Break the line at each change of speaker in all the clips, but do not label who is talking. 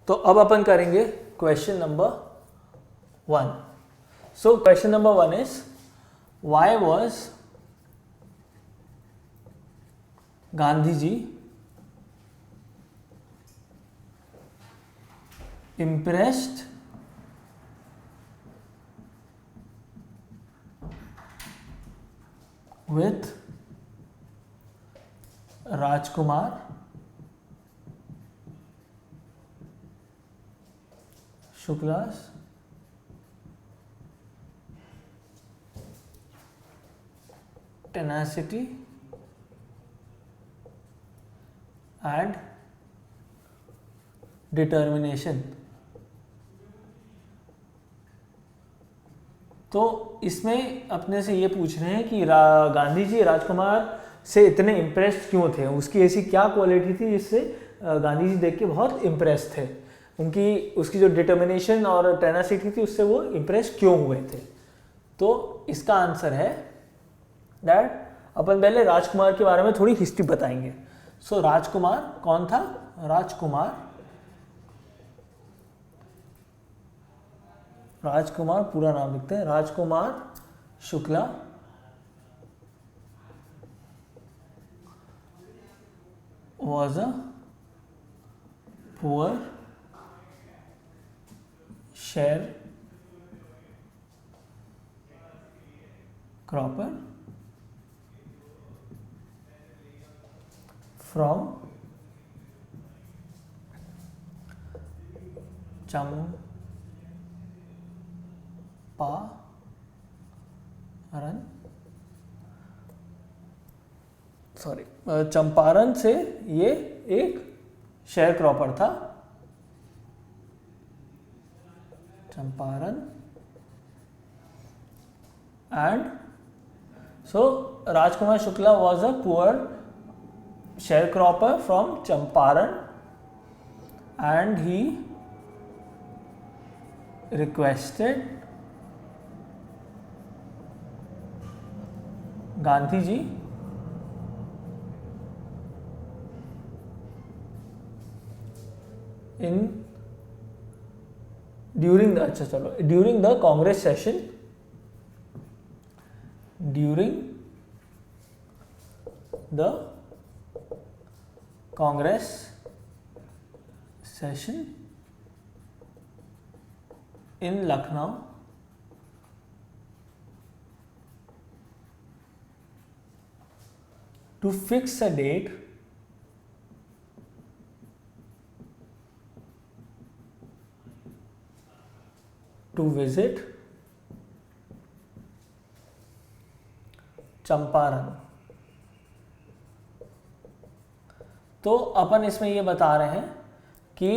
तो अब अपन करेंगे question number 1. So question number 1 is why was Gandhi ji impressed with Rajkumar Shukla's tenacity and determination. तो इसमें अपने से ये पूछ रहे हैं कि गांधी जी राजकुमार से इतने इम्प्रेस्ड क्यों थे, उसकी ऐसी क्या क्वालिटी थी जिससे गांधी जी देख के बहुत इम्प्रेस थे, उसकी जो डिटर्मिनेशन और टेनासिटी थी उससे वो इम्प्रेस क्यों हुए थे. तो इसका आंसर है दैट अपन पहले राजकुमार के बारे में थोड़ी हिस्ट्री बताएंगे. सो राजकुमार कौन था? राजकुमार पूरा नाम लिखते हैं, Rajkumar Shukla was a poor sharecropper from Champaran से ये एक शेयर क्रॉपर था. Champaran and so Rajkumar Shukla was a poor sharecropper from Champaran and he requested Gandhi ji during the Congress session in Lucknow to fix a date to visit Champaran. तो अपन इसमें ये बता रहे हैं कि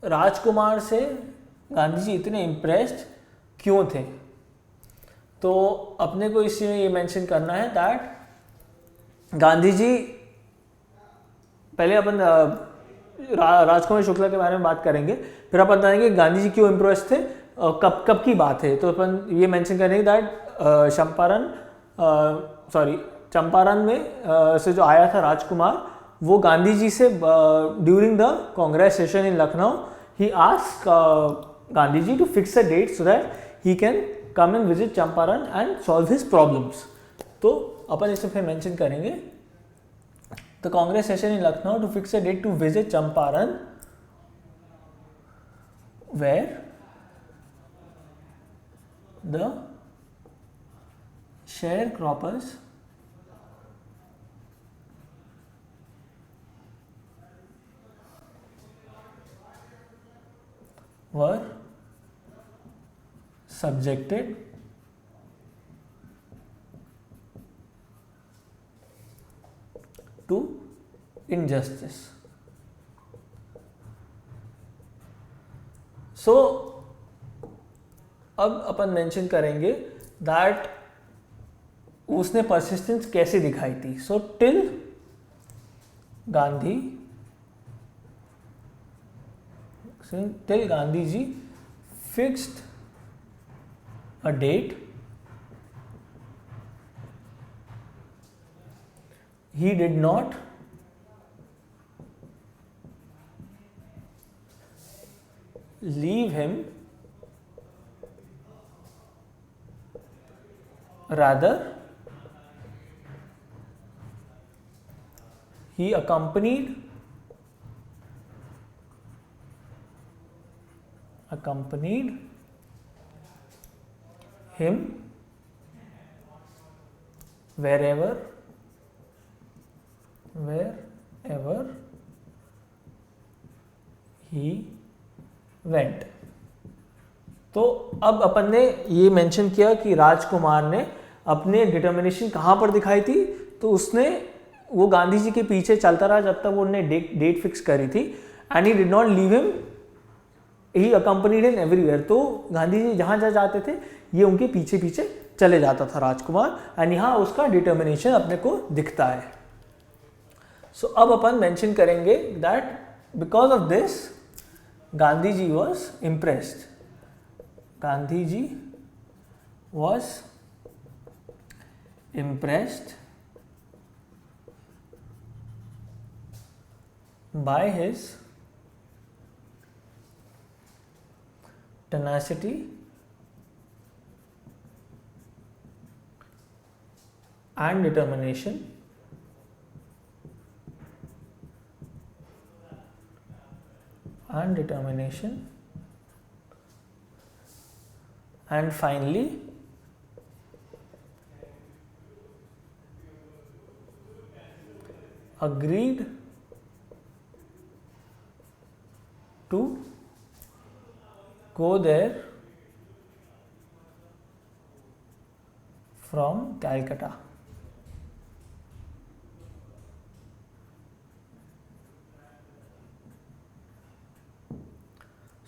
राजकुमार से गांधी जी इतने इम्प्रेस्ड क्यों थे. तो अपने को इसमें ये मेंशन करना है दैट गांधी जी, पहले अपन राजकुमार शुक्ला के बारे में बात करेंगे, फिर अपन बताएंगे गांधी जी क्यों इम्प्रेस थे, कब की बात है. तो अपन ये मेंशन करेंगे दैट चंपारण में से जो आया था राजकुमार, वो गांधी जी से during the Congress session in Lucknow he ask Gandhi ji to fix a date so that he can come and visit Champaran and solve his problems. तो अपन इसे फिर मेंशन करेंगे the Congress session in Lucknow to fix a date to visit Champaran where the sharecroppers were subjected to injustice. So अब अपन mention करेंगे that उसने persistence कैसे दिखाई थी. So till Gandhi ji fixed a date, he did not leave him, rather he accompanied him wherever he went। तो अब अपन ने ये मेंशन किया कि राजकुमार ने अपने डिटर्मिनेशन कहाँ पर दिखाई थी, तो उसने वो गांधी जी के पीछे चलता रहा जब तक वो उन्होंने डेट फिक्स करी थी। And he did not leave him, he accompanied him everywhere. तो गांधी जी जहाँ जहाँ जाते थे ये उनके पीछे पीछे चले जाता था राजकुमार, एंड यहाँ उसका डिटर्मिनेशन अपने को दिखता है। सो अब अपन मेंशन करेंगे that because of this Gandhi ji was impressed, Gandhi ji was impressed by his tenacity and determination and finally agreed to go there from Calcutta।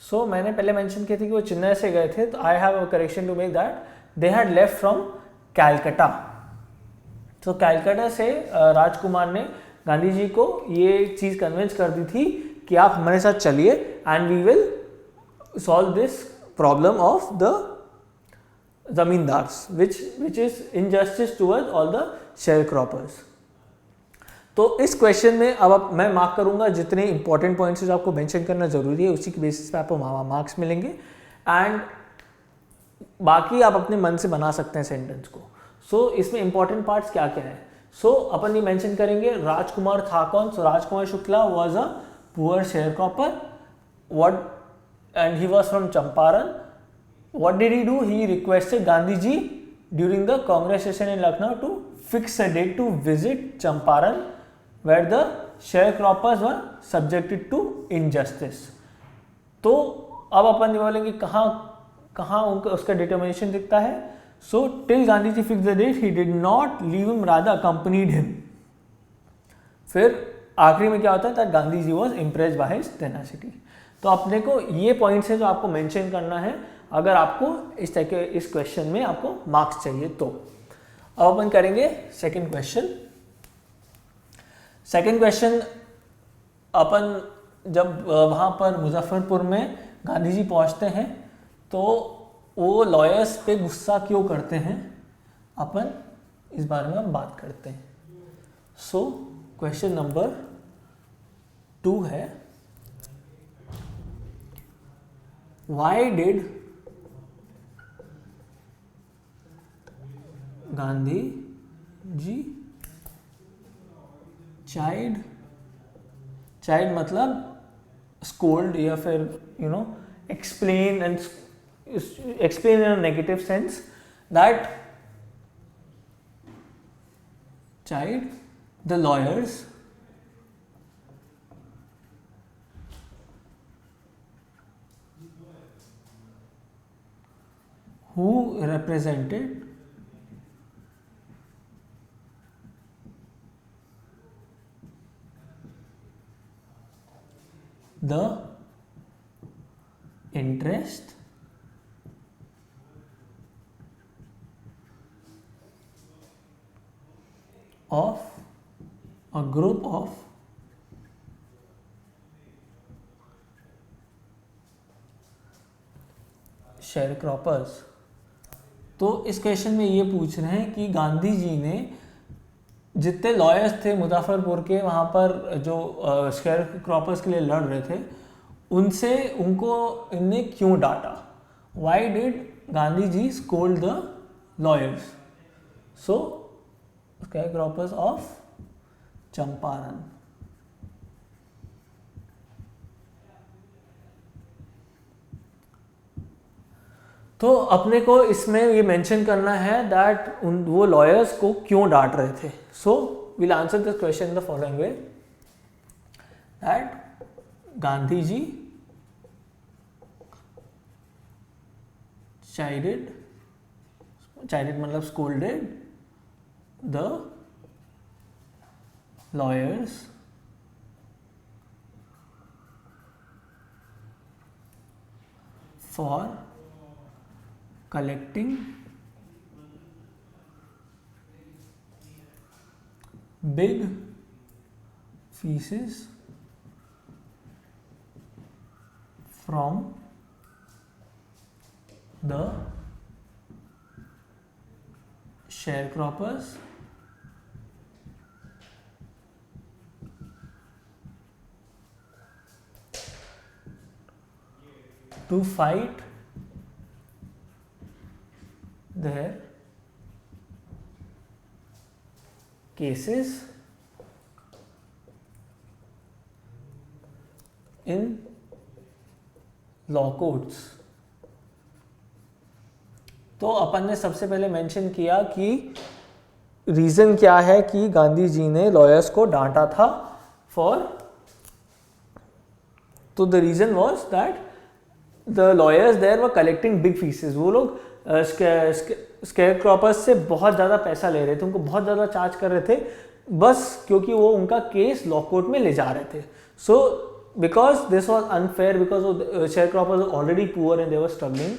सो मैंने पहले मेंशन किया था कि वो चेन्नई से गए थे, तो I have a correction to make that they had left from Calcutta. तो कैलकाटा से राजकुमार ने गांधी जी को ये चीज़ कन्विंस कर दी थी कि आप हमारे साथ चलिए and we will solve this problem of the zamindars which is injustice toward all the sharecroppers. तो इस क्वेश्चन में अब मैं मार्क करूंगा जितने इंपॉर्टेंट पॉइंट्स जो आपको मेंशन करना जरूरी है, उसी के बेसिस पे आपको मार्क्स मिलेंगे एंड बाकी आप अपने मन से बना सकते हैं सेंटेंस को। सो इसमें इंपॉर्टेंट पार्ट्स क्या क्या है। सो अपन ये मेंशन करेंगे राजकुमार था कौन। So Rajkumar Shukla was a poor sharecropper and he was from Champaran. What did he do? He requested Gandhi ji during the Congress session in Lucknow to fix a date to visit Champaran, where the sharecroppers were subjected to injustice। तो अब अपन बोलेंगे कहाँ उनका उसका determination दिखता है। So till Gandhi ji fixed the date, he did not leave him, rather accompanied him। फिर आखिरी में क्या होता है that Gandhi ji was impressed by his tenacity। तो अपने को ये पॉइंट्स है जो आपको मेंशन करना है अगर आपको इस तरह के इस क्वेश्चन में आपको मार्क्स चाहिए तो। अब अपन करेंगे सेकंड क्वेश्चन। सेकंड क्वेश्चन अपन जब वहाँ पर मुजफ्फरपुर में गांधी जी पहुँचते हैं तो वो लॉयर्स पे गुस्सा क्यों करते हैं, अपन इस बारे में हम बात करते हैं। सो क्वेश्चन नंबर 2 है, why did Gandhi ji chide मतलब स्कोल्ड या फिर explain in a negative sense that chide the lawyers who represented the interest of a group of sharecroppers। तो इस क्वेश्चन में ये पूछ रहे हैं कि गांधी जी ने जितने लॉयर्स थे मुजफ्फरपुर के वहाँ पर जो शेयर क्रॉपर्स के लिए लड़ रहे थे उनसे उनको इनने क्यों डांटा? Why did Gandhi ji scold the lawyers? So sharecroppers of Champaran. तो अपने को इसमें ये मेंशन करना है दैट वो लॉयर्स को क्यों डांट रहे थे. So will answer this question in the following way that Gandhi ji chided मतलब scolded the lawyers for collecting big fees from the sharecroppers to fight their cases in law courts. तो अपन ने सबसे पहले मेंशन किया कि रीजन क्या है कि गांधी जी ने लॉयर्स को डांटा था फॉर. तो the reason was that the lawyers there were collecting big fees. वो लोग स्केयरक्रॉपर्स से बहुत ज़्यादा पैसा ले रहे थे, उनको बहुत ज़्यादा चार्ज कर रहे थे बस क्योंकि वो उनका केस लॉ कोर्ट में ले जा रहे थे. So because this was unfair, because sharecroppers already poor and they were struggling,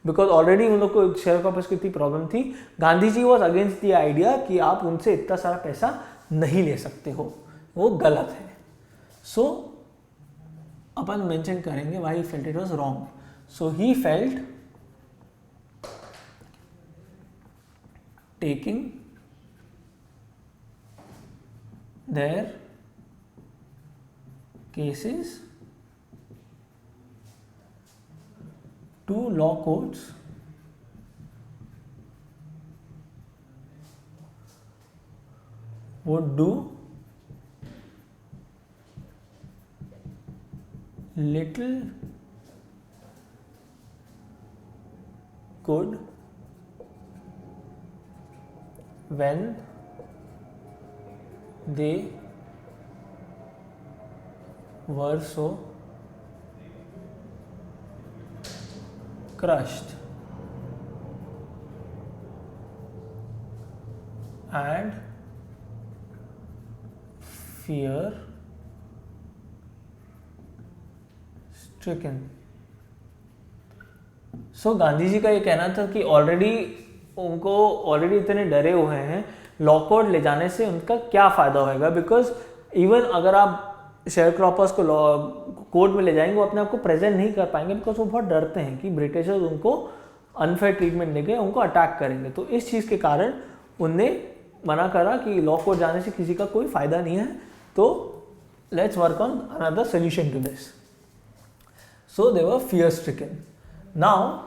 because already उन लोग को शेयरक्रॉपर्स की इतनी प्रॉब्लम थी. Gandhi ji was against the idea कि आप उनसे इतना सारा पैसा नहीं ले सकते हो, वो गलत है. सो अपन मेंशन करेंगे why he felt it was wrong. So he felt taking their cases to law courts would do little good when they were so crushed and fear stricken. सो गांधी जी का ये कहना था कि उनको ऑलरेडी इतने डरे हुए हैं, लॉ कोर्ट ले जाने से उनका क्या फ़ायदा होएगा. बिकॉज इवन अगर आप शेयरक्रॉपर्स को लॉ कोर्ट में ले जाएंगे वो अपने आप को प्रेजेंट नहीं कर पाएंगे, बिकॉज वो बहुत डरते हैं कि ब्रिटिशर्स उनको अनफेयर ट्रीटमेंट देके उनको अटैक करेंगे. तो इस चीज़ के कारण उनने मना करा कि लॉ कोर्ट जाने से किसी का कोई फ़ायदा नहीं है. तो let's work on another solution to this. So they were fear stricken. Now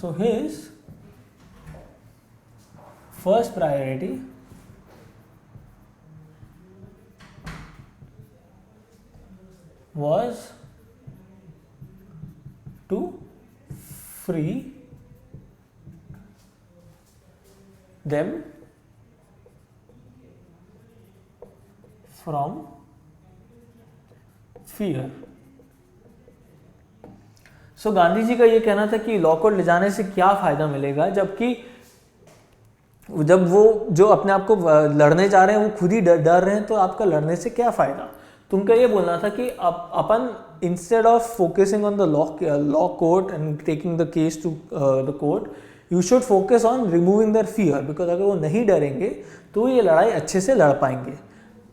so his first priority was to free them from fear. So Gandhi ji का ये कहना था कि लॉ कोर्ट ले जाने से क्या फायदा मिलेगा, जबकि जब वो जो अपने आप को लड़ने जा रहे हैं वो खुद ही डर रहे हैं, तो आपका लड़ने से क्या फ़ायदा. तो उनका ये बोलना था कि अपन instead of focusing on the law court and taking the case to the court, you should focus on removing their fear. Because अगर वो नहीं डरेंगे तो ये लड़ाई अच्छे से लड़ पाएंगे.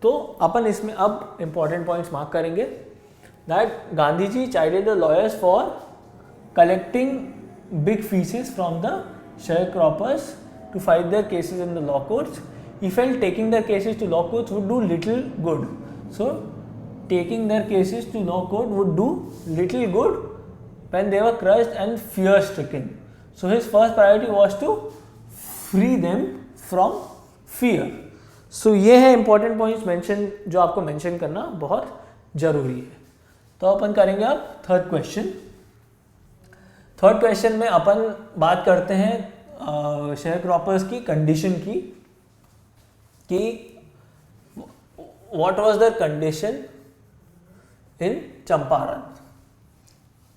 तो अपन इसमें अब इंपॉर्टेंट पॉइंट्स मार्क करेंगे that Gandhi ji chided the lawyers for collecting big fees from the sharecroppers to fight their cases in the law courts. He felt taking their cases to law courts would do little good. So taking their cases to law court would do little good when they were crushed and fear stricken. So his first priority was to free them from fear. So ये है important points mention जो आपको mention करना बहुत जरूरी है. तो अपन करेंगे अब थर्ड क्वेश्चन. थर्ड क्वेश्चन में अपन बात करते हैं शेयर क्रॉपर्स की कंडीशन की कि what was the condition in Champaran.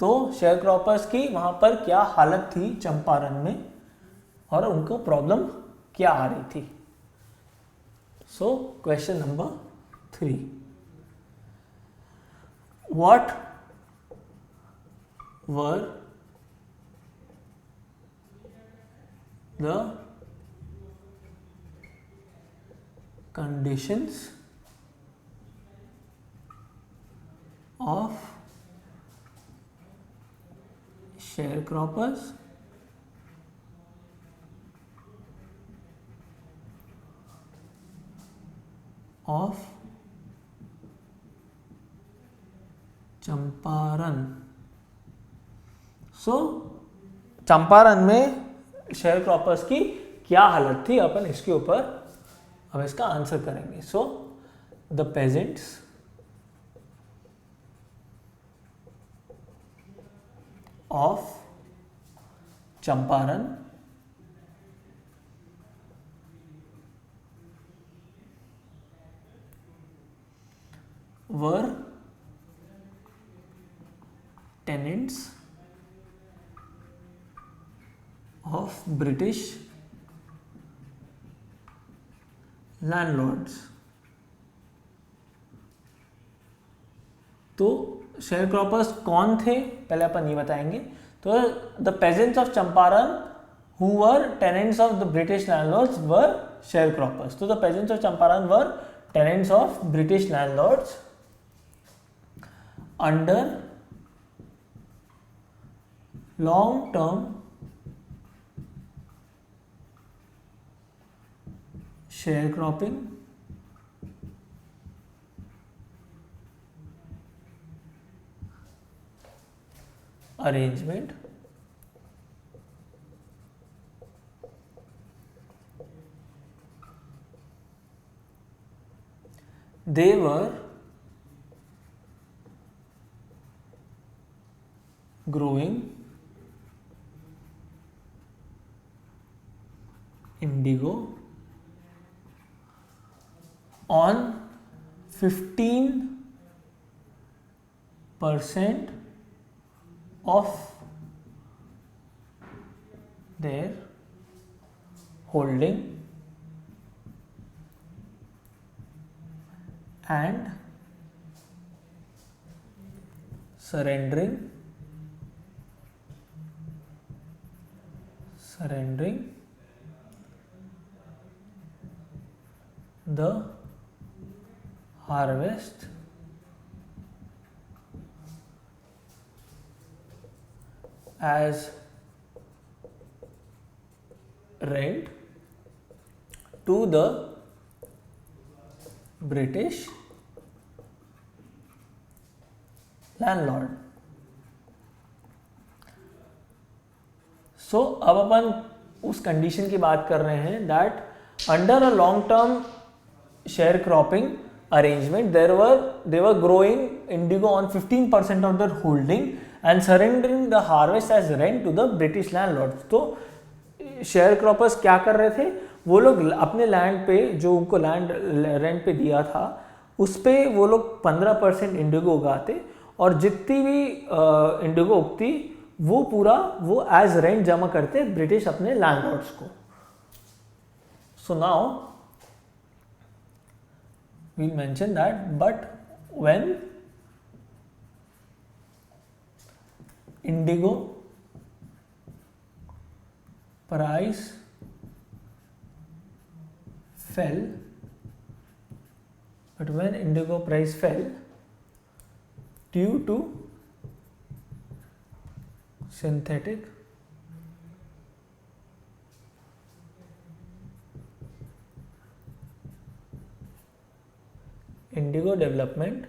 तो शेयर क्रॉपर्स की वहां पर क्या हालत थी चंपारण में और उनको प्रॉब्लम क्या आ रही थी. So question number 3. What were the conditions of sharecroppers of Champaran. So Champaran में शेयर क्रॉपर्स की क्या हालत थी, अपन इसके ऊपर हम इसका आंसर करेंगे. So the peasants of Champaran were tenants of British landlords. तो शेयर क्रॉपर्स कौन थे पहले अपन ये बताएंगे. तो the peasants of Champaran who were tenants of the British landlords were sharecroppers. तो the peasants of Champaran were tenants of British landlords under long term sharecropping arrangement they were growing indigo on 15% of their holding and surrendering the harvest as rent to the British landlord. सो अब अपन उस condition की बात कर रहे हैं that under a long term share cropping arrangement they were growing indigo on 15% of their holding and surrendering the harvest as rent to the British landlords. तो share croppers क्या कर रहे थे, वो लोग अपने लैंड पे जो उनको लैंड रेंट पे दिया था उस पे वो लोग 15% इंडिगो उगाते और जितनी भी इंडिगो उगती वो पूरा वो एज रेंट जमा करते ब्रिटिश अपने लैंडलॉर्ड्स को. So now we mentioned that, but when indigo price fell due to synthetic indigo development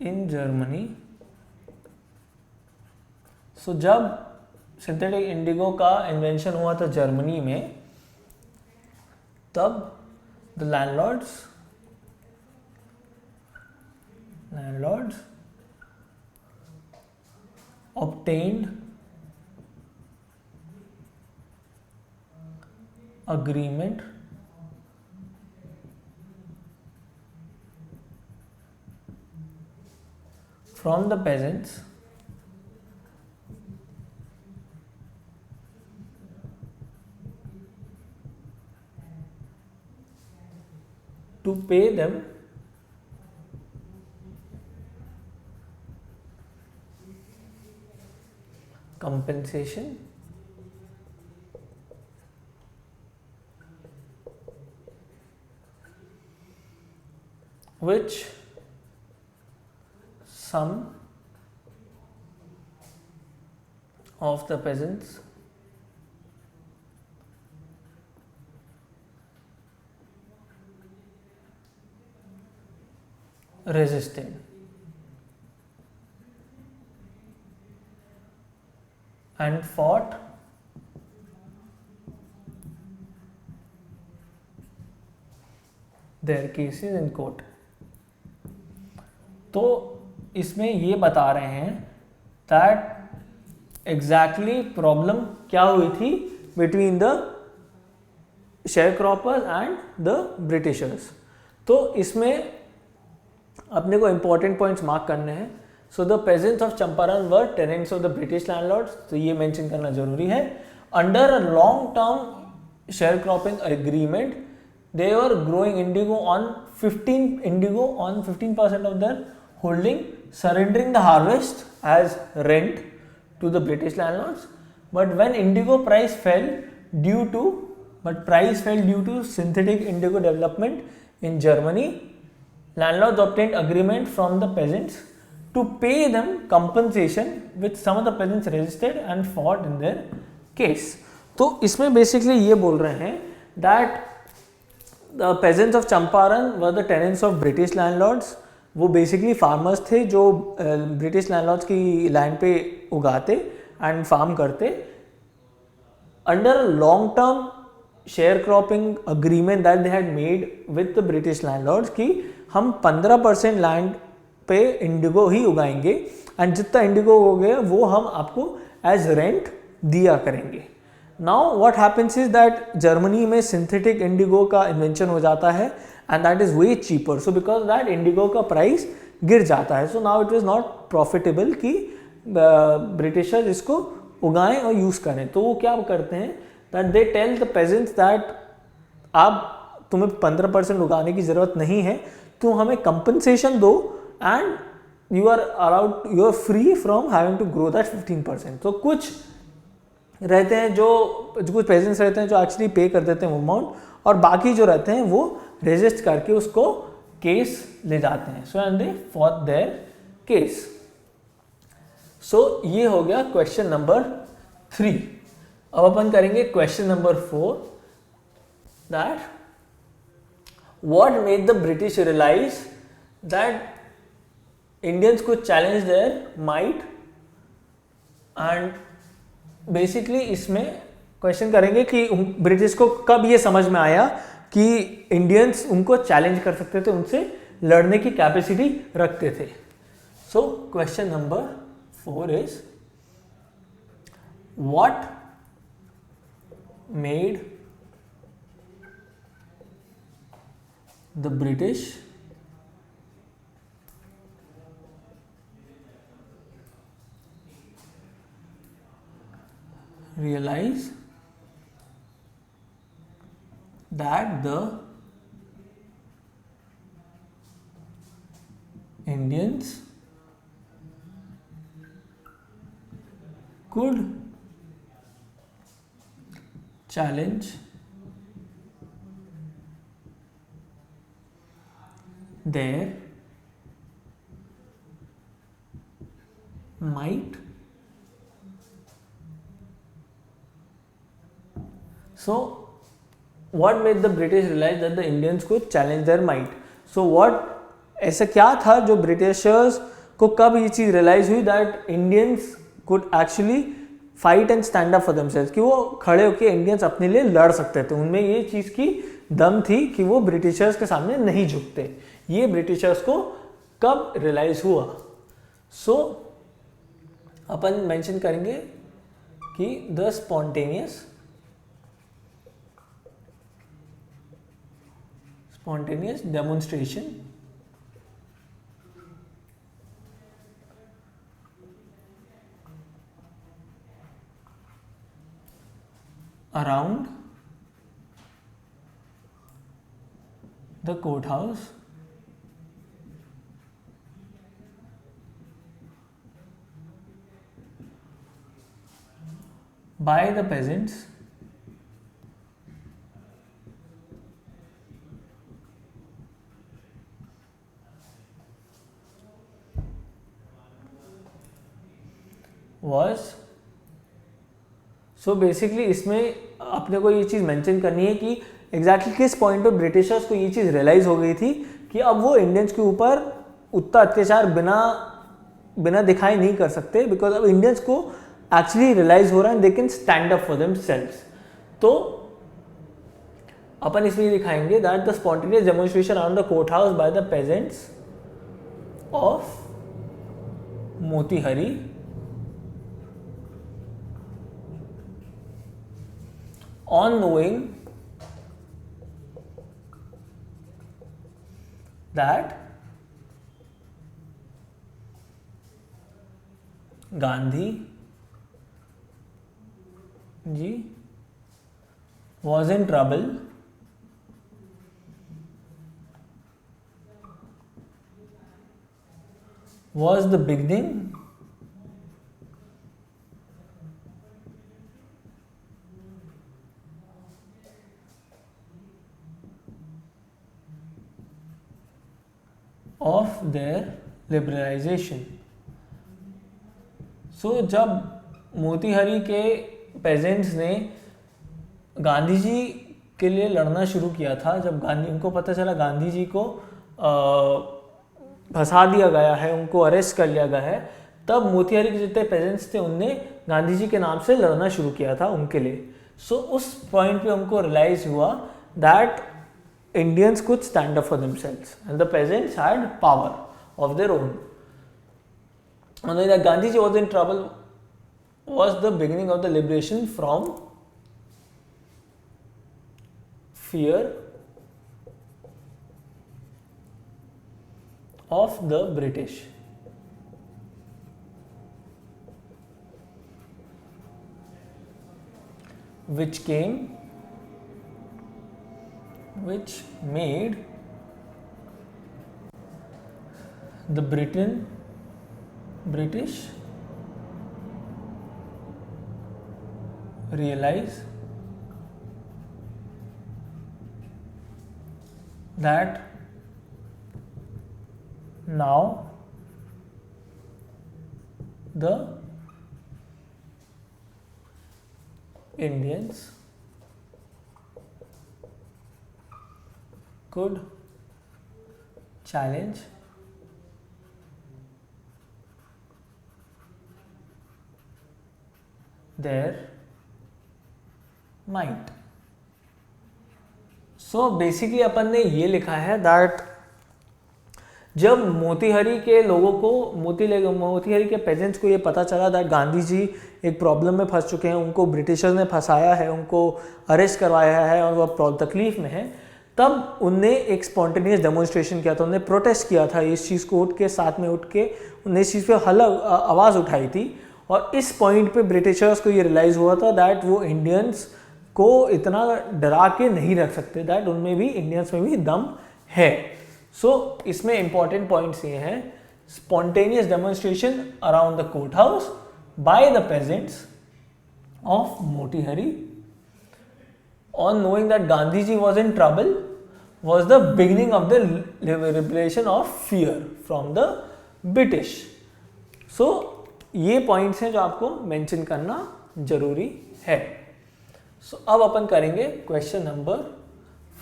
in Germany. So जब सिंथेटिक इंडिगो का इन्वेंशन हुआ था जर्मनी में, तब the landlords obtained agreement from the peasants to pay them compensation which some of the peasants resisted and fought their cases in court। तो इसमें ये बता रहे हैं दैट एग्जैक्टली प्रॉब्लम क्या हुई थी between the sharecroppers and the Britishers. तो इसमें अपने को इंपॉर्टेंट पॉइंट्स मार्क करने हैं। So the peasants of Champaran were tenants of the British landlords, तो ये मेंशन करना जरूरी है। Under a long term sharecropping agreement they were growing indigo on 15% of their holding, synthering the harvest as rent to the British landlords. But when indigo price fell due to synthetic indigo development in Germany, landlords obtained agreement from the peasants to pay them compensation, which some of the peasants resisted and fought in their case. तो इसमें basically ये बोल रहे हैं that the peasants of Champaran were the tenants of British landlords। वो basically farmers थे जो British landlords की लैंड पे उगाते एंड फार्म करते। Under long term share cropping agreement that they had made with the British landlords कि हम 15% land पे इंडिगो ही उगाएंगे एंड जितना इंडिगो हो गया वो हम आपको एज रेंट दिया करेंगे। Now what happens is that Germany में सिंथेटिक इंडिगो का इन्वेंशन हो जाता है and that is way cheaper. So because that Indigo का प्राइस गिर जाता है। So now it is not profitable कि ब्रिटिशर्स इसको उगाएं और यूज करें। तो वो क्या करते हैं that they tell the peasants that आप तुम्हें 15% उगाने की जरूरत नहीं है, तुम हमें कंपनसेशन दो and you are free from having to grow that 15%। तो कुछ रहते हैं जो कुछ पेजेंट्स रहते हैं जो एक्चुअली पे कर देते हैं वो अमाउंट, और बाकी जो रहते हैं वो रेजिस्ट करके उसको केस ले जाते हैं। So and they fought their case. So ये हो गया क्वेश्चन नंबर 3। अब अपन करेंगे question number 4 that what made the British realise that Indians को challenge their might. And basically इसमें क्वेश्चन करेंगे कि ब्रिटिश को कब ये समझ में आया कि इंडियंस उनको चैलेंज कर सकते थे, उनसे लड़ने की कैपेसिटी रखते थे। सो question number 4 is what made the British realize that the Indians could challenge their might। So what made the British realize that the Indians could challenge their might? So what ऐसा क्या था जो Britishers को कब ये चीज़ realise हुई that Indians could actually fight and stand up for themselves, कि वो खड़े होकर इंडियंस अपने लिए लड़ सकते थे, उनमें ये चीज़ की दम थी कि वो ब्रिटिशर्स के सामने नहीं झुकते। ये ब्रिटिशर्स को कब रियलाइज हुआ? सो अपन मेंशन करेंगे कि the spontaneous demonstration around the courthouse by the peasants was, so basically इसमें अपने को ये चीज़ मेंशन करनी है कि एग्जैक्टली किस पॉइंट पे ब्रिटिशर्स को ये चीज़ रियलाइज़ हो गई थी कि अब वो इंडियंस के ऊपर उतना अत्याचार बिना दिखाई नहीं कर सकते, बिकॉज अब इंडियंस को एक्चुअली रियलाइज हो रहा है they can stand up for themselves. तो अपन इसमें दिखाएंगे that the spontaneous demonstration around the court house by the peasants of Motihari on knowing that Gandhi ji was in trouble was the beginning of their liberalization। सो जब मोतीहारी के pageants ने गांधी जी के लिए लड़ना शुरू किया था, जब उनको पता चला गांधी जी को फंसा दिया गया है, उनको अरेस्ट कर लिया गया है, तब मोतीहारी के जितने पेजेंट्स थे उनने गांधी जी के नाम से लड़ना शुरू किया था उनके लिए। सो उस पॉइंट पे उनको रियलाइज हुआ that Indians could stand up for themselves and the peasants had power of their own. And that Gandhiji was in trouble was the beginning of the liberation from fear of the British. Which made the British realize that now the Indians could challenge their might। So basically अपन ने ये लिखा है that जब मोतीहारी के लोगों को मोतीहारी के पेजेंट्स को ये पता चला दैट गांधी जी एक प्रॉब्लम में फंस चुके हैं, उनको ब्रिटिशर्स ने फंसाया है, उनको अरेस्ट करवाया है और वो तकलीफ में है, तब उनने एक स्पॉन्टेनियस डेमोन्स्ट्रेशन किया था, उन्होंने प्रोटेस्ट किया था, इस चीज़ को उठ के साथ में उठ के उन्होंने इस चीज़ पे आवाज़ उठाई थी। और इस पॉइंट पे ब्रिटिशर्स को ये रियलाइज़ हुआ था दैट वो इंडियंस को इतना डरा के नहीं रख सकते, दैट उनमें भी इंडियंस में भी दम है। सो इसमें इंपॉर्टेंट पॉइंट्स ये हैं, spontaneous demonstration around the court house by the peasants of Motihari on knowing that Gandhiji was in trouble was the beginning of the liberation of fear from the British। so ये points हैं जो आपको mention करना जरूरी है। So अब अपन करेंगे क्वेश्चन नंबर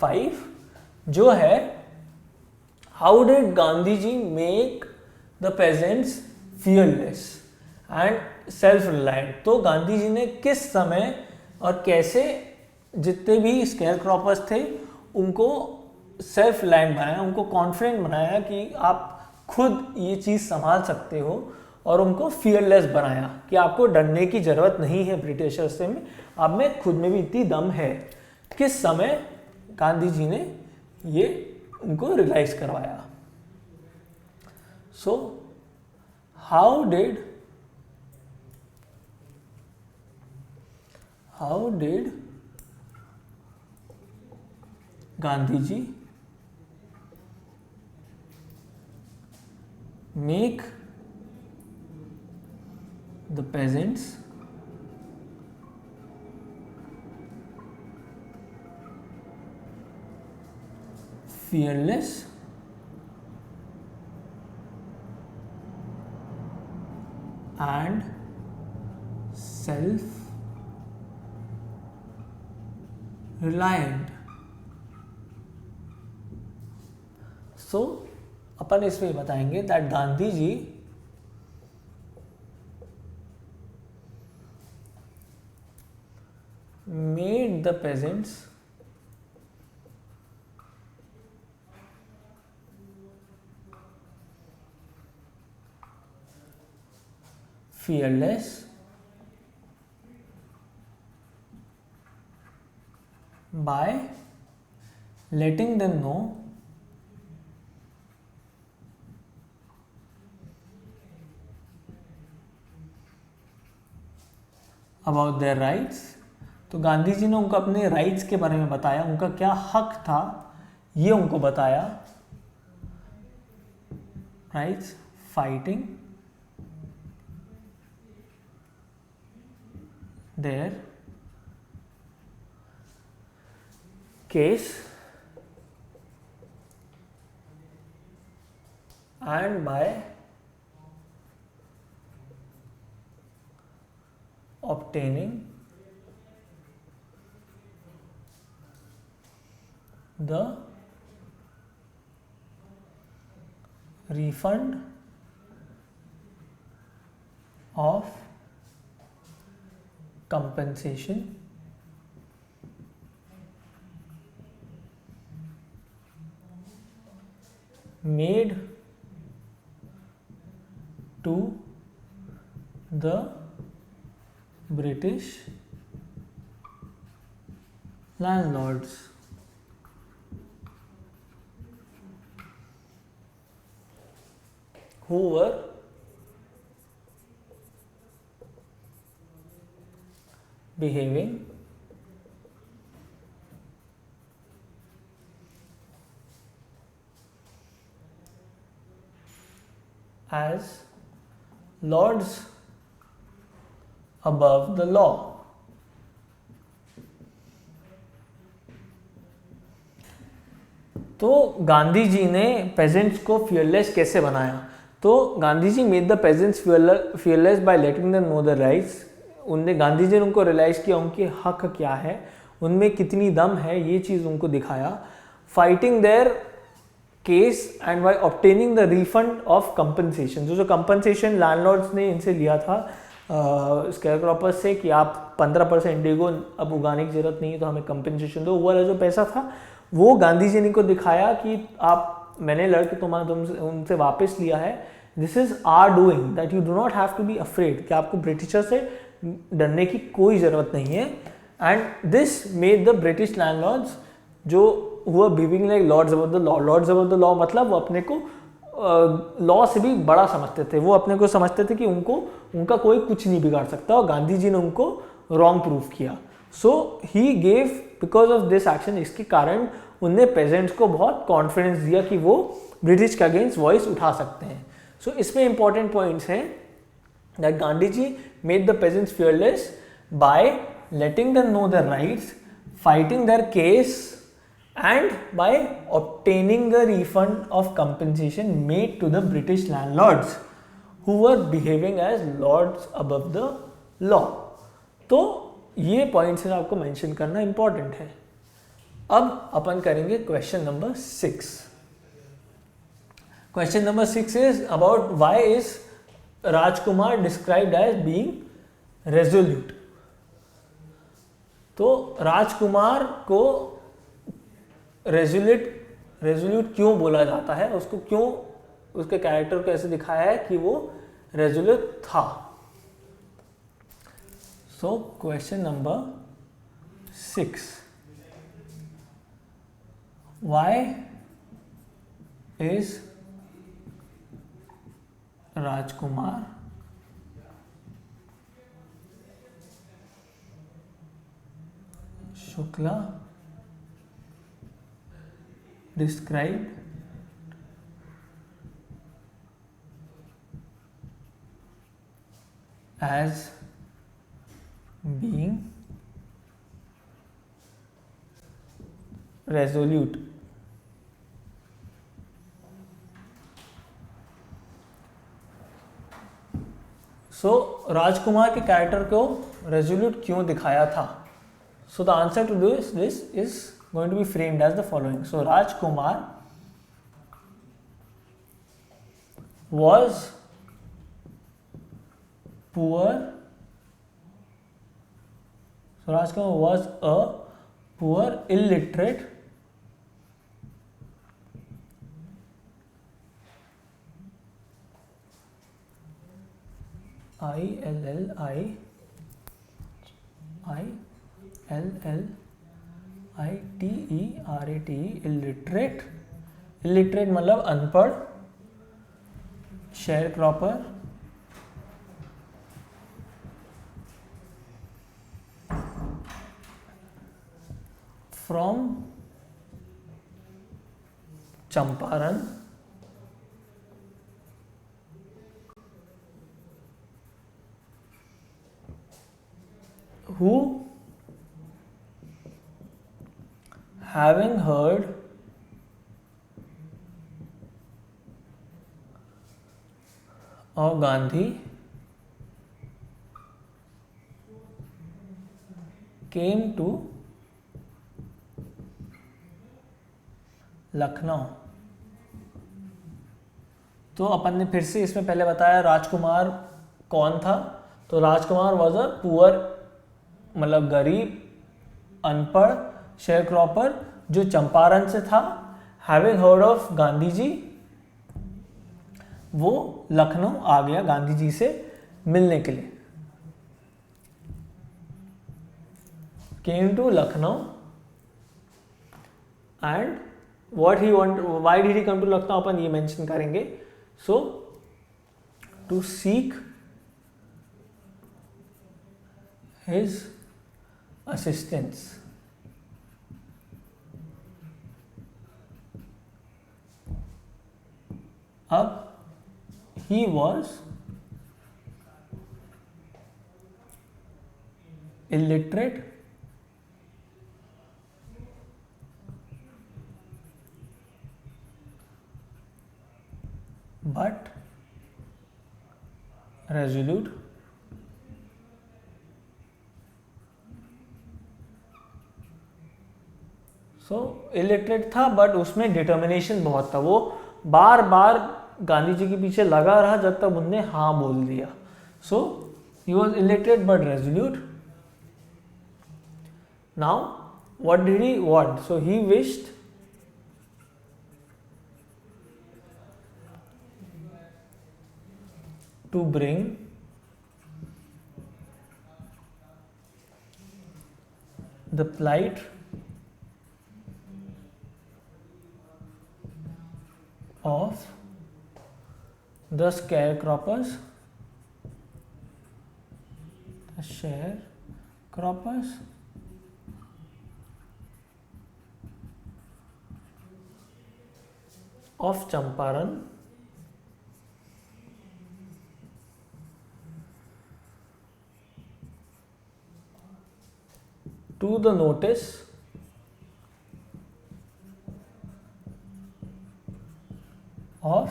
5 जो है how did Gandhi ji make the peasants fearless and self reliant. तो गांधी जी ने किस समय और कैसे जितने भी स्केयर क्रॉपर्स थे उनको सेल्फ रिलायंट बनाया, उनको कॉन्फिडेंट बनाया कि आप खुद ये चीज़ संभाल सकते हो, और उनको फियरलेस बनाया कि आपको डरने की ज़रूरत नहीं है ब्रिटिशर्स से, में आप में खुद में भी इतनी दम है। किस समय गांधी जी ने ये उनको रियलाइज करवाया? So how did Gandhi ji make the peasants fearless and self reliant? सो अपन इसमें बताएंगे that Gandhi ji made the peasants fearless by letting them know about their rights. तो गांधी जी ने उनको अपने राइट्स के बारे में बताया, उनका क्या हक था ये उनको बताया। Rights, fighting their case and by obtaining the refund of compensation made to the British landlords। who were behaving as lords above the law। तो गांधी जी ने पेजेंट्स को फियरलेस कैसे बनाया? तो Gandhi ji made the peasants fearless by letting them know the rights. Gandhi ji ने उनको realise किया उनके हक क्या है, उनमें कितनी दम है, ये चीज़ उनको दिखाया। Fighting their case and by obtaining the refund of compensation. जो कंपनसेशन लैंडलॉर्ड्स ने इनसे लिया था स्केयर क्रॉपर्स से कि आप 15% इंडिगो अब उगाने की जरूरत नहीं है तो हमें कंपनसेशन दो, वो वाला जो पैसा था वो गांधी जी ने को दिखाया कि आप मैंने लड़के तुमसे उनसे वापस लिया है। This is are doing that you do not have to be afraid, कि आपको ब्रिटिशर से डरने की कोई ज़रूरत नहीं है। And this made the British landlords जो हुआ behaving like lords above the law. Lords above the law मतलब वो अपने को लॉ से भी बड़ा समझते थे, वो अपने को समझते थे कि उनका कोई कुछ नहीं बिगाड़ सकता, और गांधी जी ने उनको रॉन्ग प्रूफ किया। So he gave because of this action, इसके कारण उनने पेजेंट्स को बहुत कॉन्फिडेंस दिया कि वो ब्रिटिश के अगेंस्ट वॉइस उठा सकते हैं। सो इसमें इंपॉर्टेंट पॉइंट्स हैं that Gandhi ji made the peasants fearless by letting them know their rights, fighting their case and by obtaining the refund of compensation made to the British landlords who were behaving as lords above the law। तो ये points आपको mention करना important है। अब अपन करेंगे question number 6। Question number 6 is about why is Rajkumar described as being resolute. तो राजकुमार को रेजोल्यूट क्यों बोला जाता है, उसको क्यों, उसके कैरेक्टर को ऐसे दिखाया है कि वो रेजोल्यूट था. सो question number 6, why is Rajkumar Shukla described as being resolute. So राजकुमार के कैरेक्टर को रेजोल्यूट क्यों दिखाया था? So the answer to this is going to be framed as the following. So Rajkumar was poor. So Rajkumar was a poor, illiterate, illiterate. illiterate मतलब अनपढ़, share cropper, from Champaran, who having heard of Gandhi came to Lucknow. तो अपन ने फिर से इसमें पहले बताया राजकुमार कौन था. तो राजकुमार वॉज अ पुअर मतलब गरीब, अनपढ़, शेयर क्रॉपर जो चंपारण से था. Having heard of Gandhi ji, वो लखनऊ आ गया गांधी जी से मिलने के लिए. Came to Lucknow and what he want, why did he come to Lucknow अपन ये मेंशन करेंगे. So to seek his assistance. अब he was illiterate, but resolute. So illiterate था बट उसमें डिटर्मिनेशन बहुत था. वो बार बार गांधी जी के पीछे लगा रहा जब तक उनने हाँ बोल दिया. So he was illiterate but resolute. Now what did he want? So he wished to bring the plight of the sharecroppers of Champaran to the notice of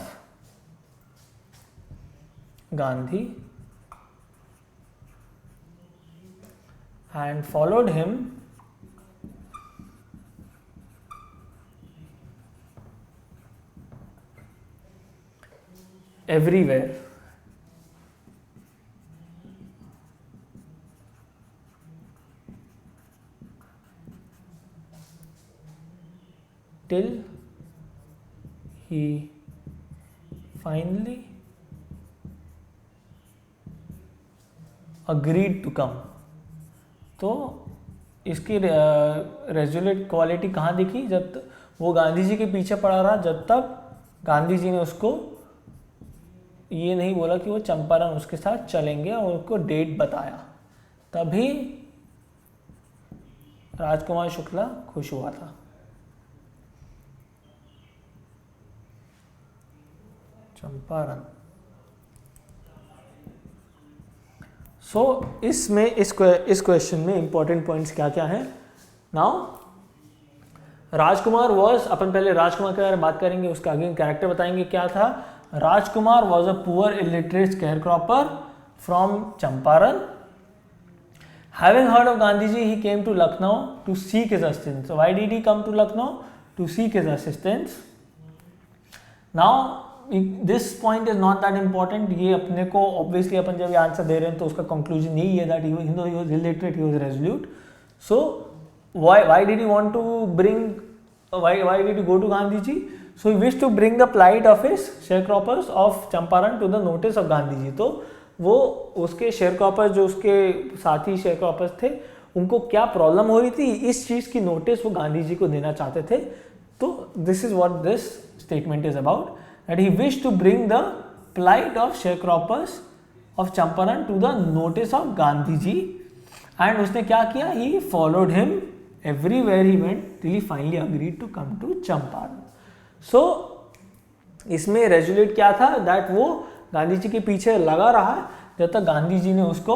Gandhi and followed him everywhere. Till he finally agreed to come. तो इसकी रेजुलेट quality कहाँ दिखी? जब वो गांधी जी के पीछे पड़ा रहा, जब तक गांधी जी ने उसको ये नहीं बोला कि वो चंपारण उसके साथ चलेंगे और उनको डेट बताया, तभी राजकुमार शुक्ला खुश हुआ था। चंपारण। सो इसमें इस क्वेश्चन में इंपॉर्टेंट पॉइंट्स क्या क्या है? नाउ राजकुमार वॉज, अपन पहले राजकुमार के बारे में बात करेंगे, उसका आगे कैरेक्टर बताएंगे क्या था। Rajkumar was a poor illiterate sharecropper from Champaran. Having heard of Gandhiji, he came to Lucknow to seek his assistance. So why did he come to Lucknow? To seek his assistance. Now this point is not that important. ये अपने को obviously अपन जब ये answer दे रहे हैं तो उसका conclusion यही है that he was illiterate, he was resolute. So why did he want to bring? Why did he go to Gandhiji? So he wished to bring the plight of his sharecroppers of Champaran to the notice of Gandhiji. तो वो उसके शेयरक्रॉपर्स, जो उसके साथी शेयरक्रॉपर्स थे, उनको क्या problem हो रही थी, इस चीज़ की नोटिस वो गांधी जी को देना चाहते थे. तो this is what this statement is about, that he wish to bring the plight of sharecroppers of Champaran to the notice of Gandhi ji. And उसने क्या किया? He followed him everywhere he went till he finally agreed to come to Champaran. So इसमें रेजुलेट क्या था? That वो गांधी जी के पीछे लगा रहा जब तक गांधी जी ने उसको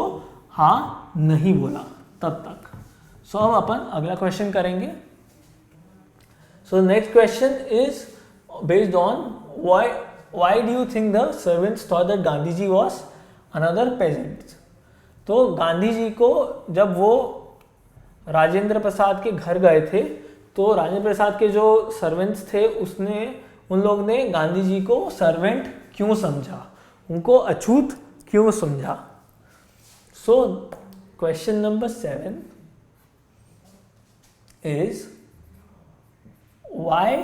हाँ नहीं बोला तब तक. सो अब अपन अगला क्वेश्चन करेंगे. So next question is based on why do you think the servants thought that Gandhi ji was another peasant. तो गांधी जी को जब वो राजेंद्र प्रसाद के घर गए थे, तो राजेंद्र प्रसाद के जो सर्वेंट्स थे उन लोग ने गांधी जी को सर्वेंट क्यों समझा, उनको अछूत क्यों समझा. सो question number 7 is why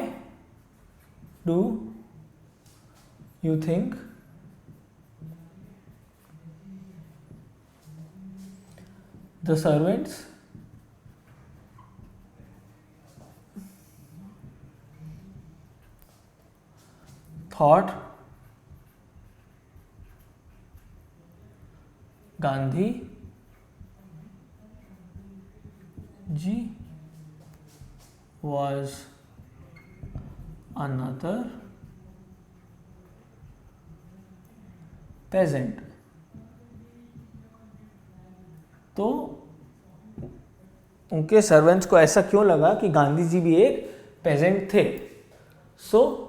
do you think the servants thought Gandhi ji was another peasant. तो उनके सर्वेंट्स को ऐसा क्यों लगा कि गांधी जी भी एक पेजेंट थे. सो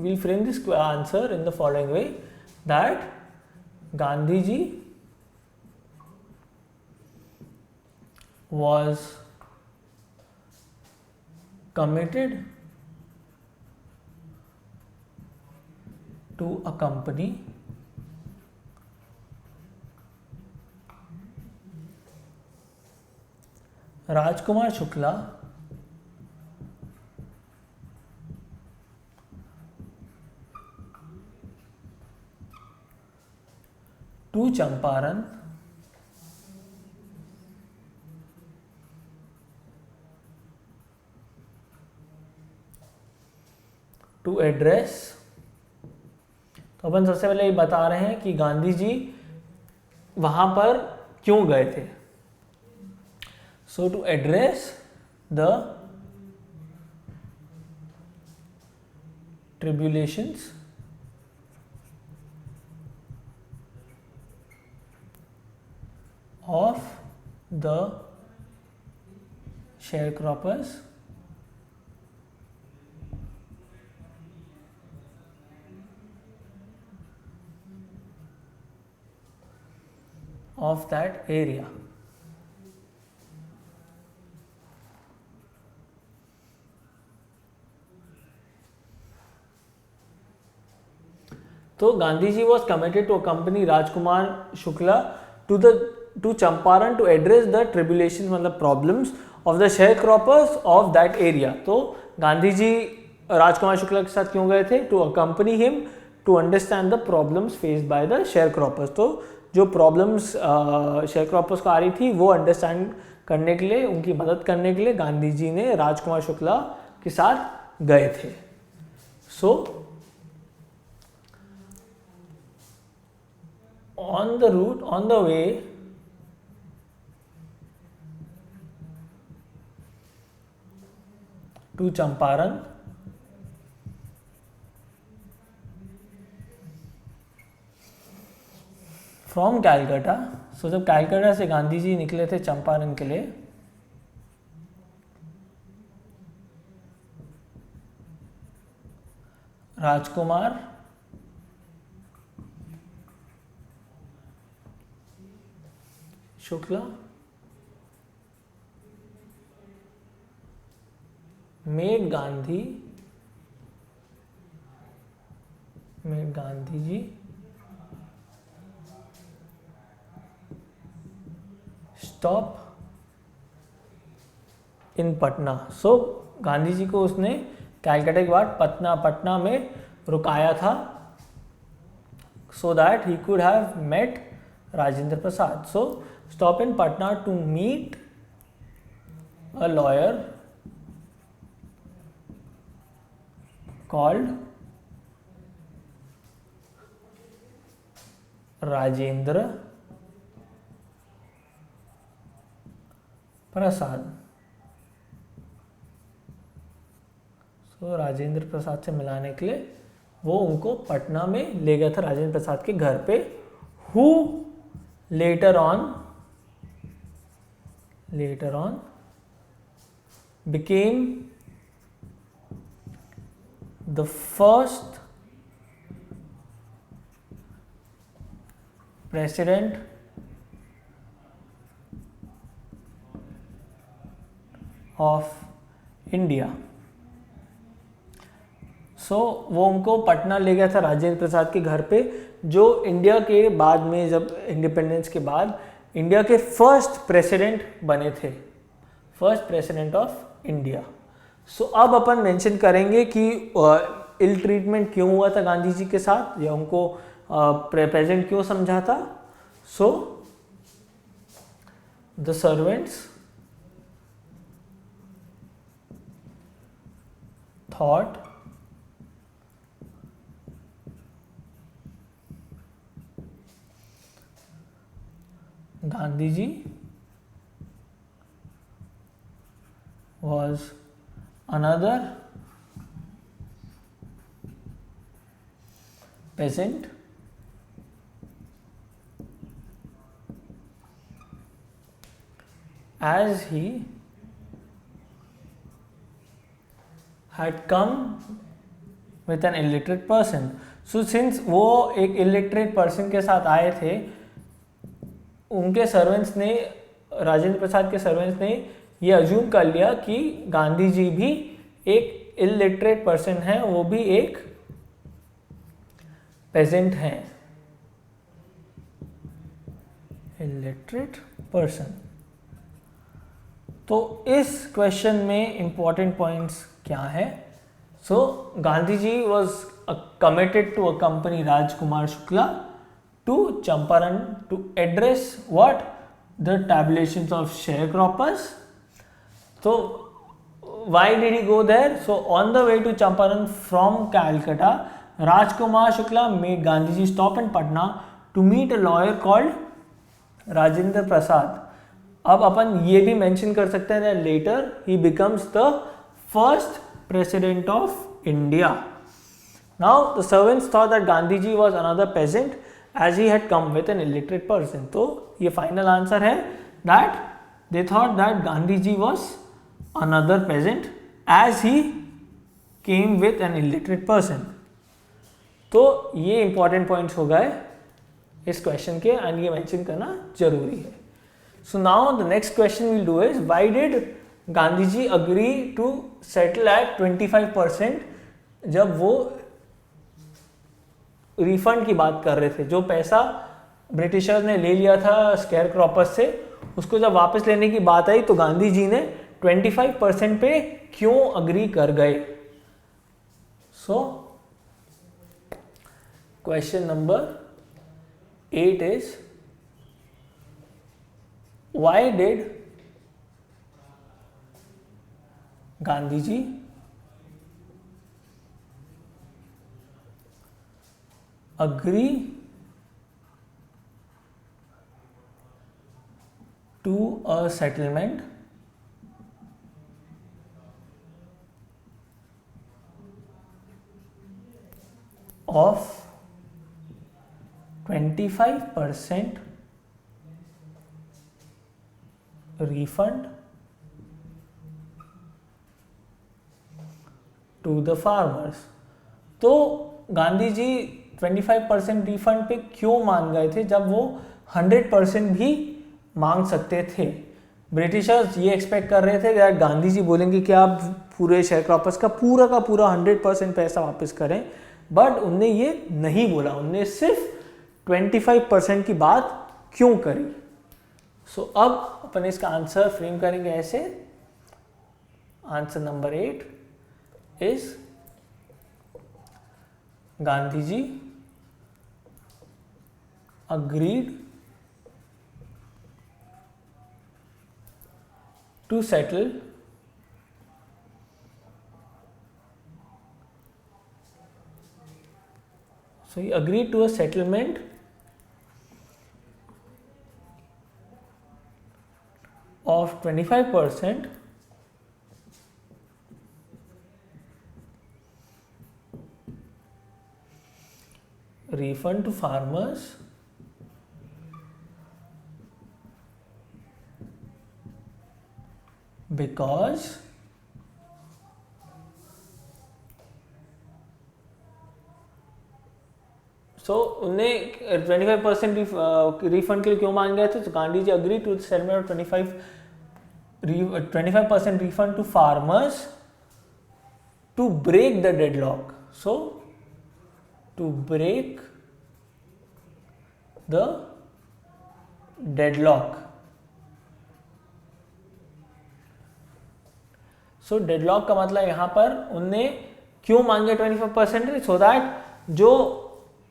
we'll frame this answer in the following way, that Gandhi ji was committed to accompany Rajkumar Shukla to Champaran to address. तो अपन सबसे पहले ये बता रहे हैं कि गांधी जी वहां पर क्यों गए थे. So to address the tribulations of the sharecroppers of that area. तो Gandhi ji was committed to accompany Rajkumar Shukla to Champaran to address the tribulation मतलब problems of the sharecroppers of that area. तो गांधी जी राजकुमार शुक्ला के साथ क्यों गए थे? To accompany him to understand the problems faced by the sharecroppers. तो जो प्रॉब्लम्स शेयर क्रॉपर्स को आ रही थी वो अंडरस्टैंड करने के लिए, उनकी मदद करने के लिए गांधी जी ने राजकुमार शुक्ला के साथ गए थे। So on the route, on the way to Champaran from Calcutta. So जब कैलकाटा से गांधी जी निकले थे चंपारण के लिए, Rajkumar Shukla made Gandhi ji stop in Patna. So Gandhi ji को उसने कैलकाटा के बाद पटना में रुकाया था, so that he could have met Rajendra Prasad. So stop in Patna to meet a lawyer called Rajendra Prasad. So Rajendra Prasad से मिलाने के लिए वो उनको पटना में ले गया था, राजेंद्र प्रसाद के घर पे। Who later on became the first president of India। सो वो उनको पटना ले गया था राजेंद्र प्रसाद के घर पे, जो इंडिया के बाद में, जब इंडिपेंडेंस के बाद इंडिया के फर्स्ट प्रेसिडेंट बने थे, फर्स्ट प्रेसिडेंट ऑफ इंडिया। सो अब अपन मेंशन करेंगे कि इल ट्रीटमेंट क्यों हुआ था गांधी जी के साथ, या उनको प्रेजेंट क्यों समझा था। So the servants thought Gandhi ji was another peasant as he had come with an illiterate person। So since वो एक illiterate person के साथ आए थे, उनके सर्वेंट्स ने, राजेंद्र प्रसाद के सर्वेंट्स ने ये अज्यूम कर लिया कि गांधी जी भी एक इलिटरेट पर्सन है, वो भी एक पेजेंट हैं, इलिटरेट पर्सन। तो इस क्वेश्चन में इंपॉर्टेंट पॉइंट्स क्या है? So Gandhi ji was committed to accompany Rajkumar Shukla to Champaran to address what the tabulations of sharecroppers. So why did he go there? So on the way to Champaran from Calcutta, Rajkumar Shukla made Gandhiji stop in Patna to meet a lawyer called Rajendra Prasad। अब अपन ये भी mention कर सकते हैं that later he becomes the first president of India। Now the servants thought that Gandhiji was another peasant as he had come with an illiterate person। तो ये final answer है that they thought that Gandhiji was another peasant as he came with an illiterate person। तो ये important points हो गए इस question के, and ये मेंशन करना जरूरी है। So now the next question will do is why did Gandhi ji agree to settle at 25% जब वो रिफंड की बात कर रहे थे। जो पैसा ब्रिटिशर्स ने ले लिया था स्केयर क्रॉपर्स से, उसको जब वापस लेने की बात आई तो गांधी जी ने 25% पे क्यों अग्री कर गए। So question number 8 is why did Gandhi ji agree to a settlement of 25% refund to the farmers। तो गांधी जी 25% रिफंड पे क्यों मान गए थे जब वो 100% भी मांग सकते थे। ब्रिटिशर्स ये एक्सपेक्ट कर रहे थे कि गांधी जी बोलेंगे कि आप पूरे शेयर क्रॉपर्स का पूरा 100% पैसा वापस करें, बट उनने ये नहीं बोला, उनने सिर्फ 25% की बात क्यों करी। सो अब अपन इसका आंसर फ्रेम करेंगे ऐसे। Answer number 8 is Gandhi ji agreed to settle so he agreed to a settlement of 25% refund to farmers because उन्हें 25% रिफंड के लिए क्यों मांग गए थे। तो Gandhi ji agree to settlement 25% refund to farmers to break the deadlock. So to break the deadlock. So deadlock का मतलब यहां पर उनने क्यों मांगे 25%, सो दैट जो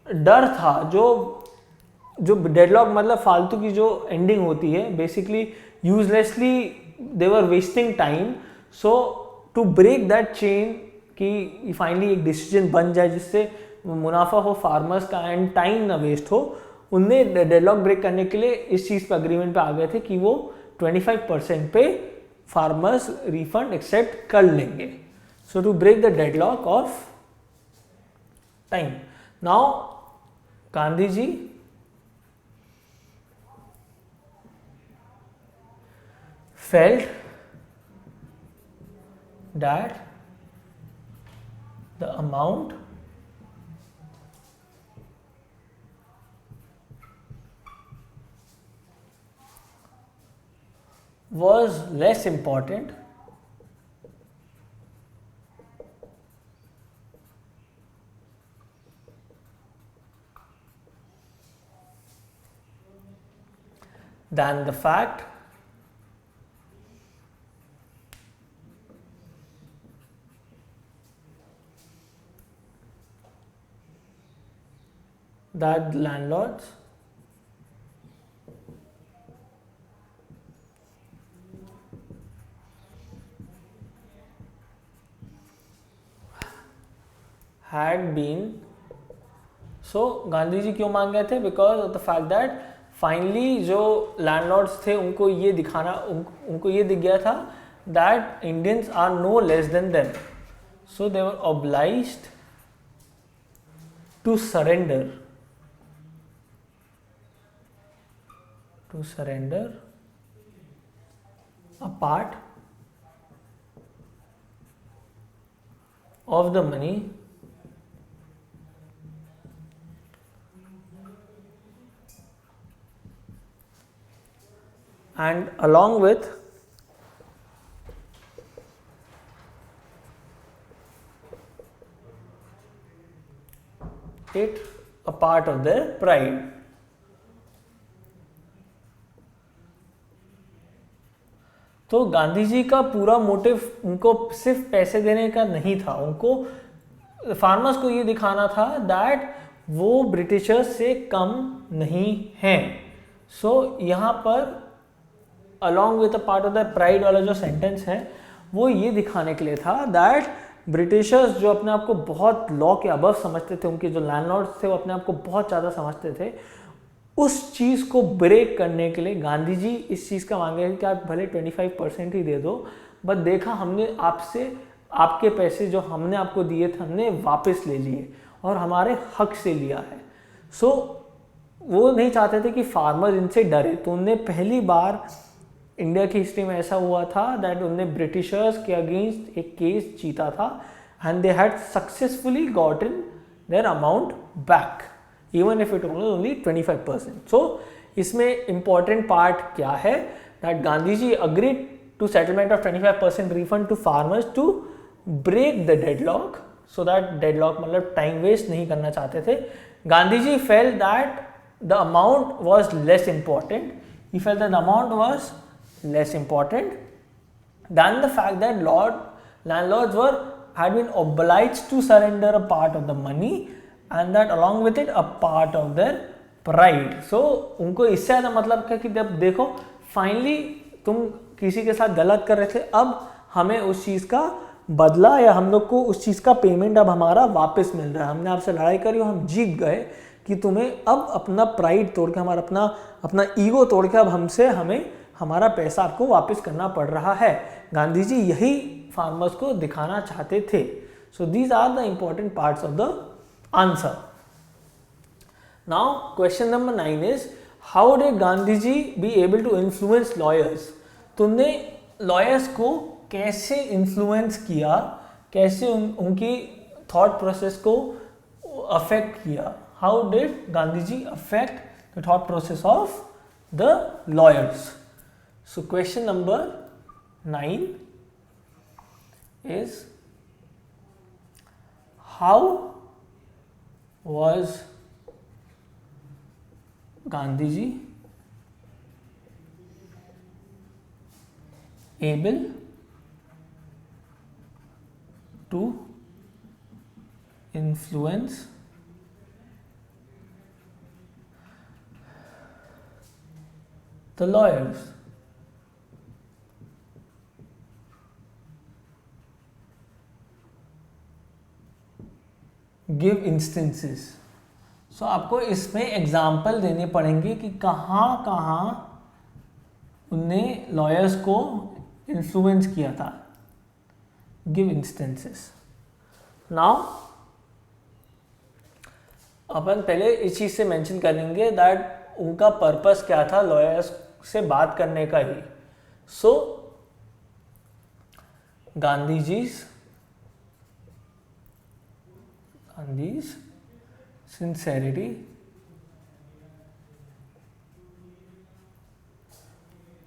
डर था, जो डेडलॉक मतलब फालतू की जो एंडिंग होती है, basically uselessly they were wasting time. So to break that chain कि फाइनली एक डिसीजन बन जाए जिससे मुनाफा हो फार्मर्स का एंड टाइम ना वेस्ट हो, उनने डेडलॉक ब्रेक करने के लिए इस चीज़ पे अग्रीमेंट पे आ गए थे कि वो 25% पे फार्मर्स रिफंड एक्सेप्ट कर लेंगे। So to break the deadlock of time. Now Gandhi ji felt that the amount was less important than the fact that landlords had been। So Gandhi ji क्यों मांग गए थे, because of the fact that finally जो landlords थे उनको ये दिखाना उनको ये दिख गया था that Indians are no less than them. So they were obliged to surrender a part of the money and along with it a part of their pride. तो गांधी जी का पूरा मोटिव उनको सिर्फ पैसे देने का नहीं था, उनको फार्मर्स को ये दिखाना था दैट वो ब्रिटिशर्स से कम नहीं हैं. सो यहाँ पर along with a part of the pride वाला जो सेंटेंस है वो ये दिखाने के लिए था दैट ब्रिटिशर्स जो अपने आप को बहुत लॉ के अबव समझते थे, उनके जो लैंडलॉर्ड्स थे वो अपने आप को बहुत ज़्यादा समझते थे, उस चीज़ को ब्रेक करने के लिए गांधी जी इस चीज़ का मांगे कि आप भले 25% ही दे दो, बट देखा हमने आपसे आपके पैसे जो हमने आपको दिए थे हमने वापस ले लिए और हमारे हक से लिया है. सो वो नहीं चाहते थे कि फार्मर इनसे डरे. तो उनने पहली बार इंडिया की हिस्ट्री में ऐसा हुआ था दैट उनने ब्रिटिशर्स के अगेंस्ट एक केस जीता था and they had successfully gotten their amount back even if it was only 25%. So इसमें इंपॉर्टेंट पार्ट क्या है that Gandhi ji agreed to settlement of 25% refund to farmers to break the deadlock. So that deadlock मतलब time waste नहीं करना चाहते थे. Gandhi ji felt that the amount was less important. He felt that the amount was less important than the fact that landlords had been obliged to surrender a part of the money and that along with it a part of their pride. So उनको इससे ज़्यादा मतलब क्या कि जब देखो finally तुम किसी के साथ गलत कर रहे थे, अब हमें उस चीज़ का बदला या हम लोग को उस चीज़ का पेमेंट अब हमारा वापस मिल रहा है. हमने आपसे लड़ाई करी और हम जीत गए कि तुम्हें अब अपना प्राइड तोड़ के हमारा अपना ईगो तोड़ के अब हमें हमारा पैसा आपको वापस करना पड़ रहा है. गांधी जी यही फार्मर्स को दिखाना चाहते थे. So these are the important parts of the answer. Now question number 9 is how did Gandhi ji be able to influence lawyers. तुमने लॉयर्स को कैसे इन्फ्लुएंस किया, कैसे उनकी थॉट प्रोसेस को अफेक्ट किया. How did Gandhi ji affect the thought process of the lawyers. So question number 9 is how was Gandhi ji able to influence the lawyers. Give instances. So आपको इसमें एग्जाम्पल देने पड़ेंगे कि कहाँ कहाँ उनने लॉयर्स को इन्फ्लुएंस किया था. Give instances. नाउ अपन पहले इस चीज़ से मेंशन करेंगे दैट उनका पर्पस क्या था लॉयर्स से बात करने का ही. So Gandhi's sincerity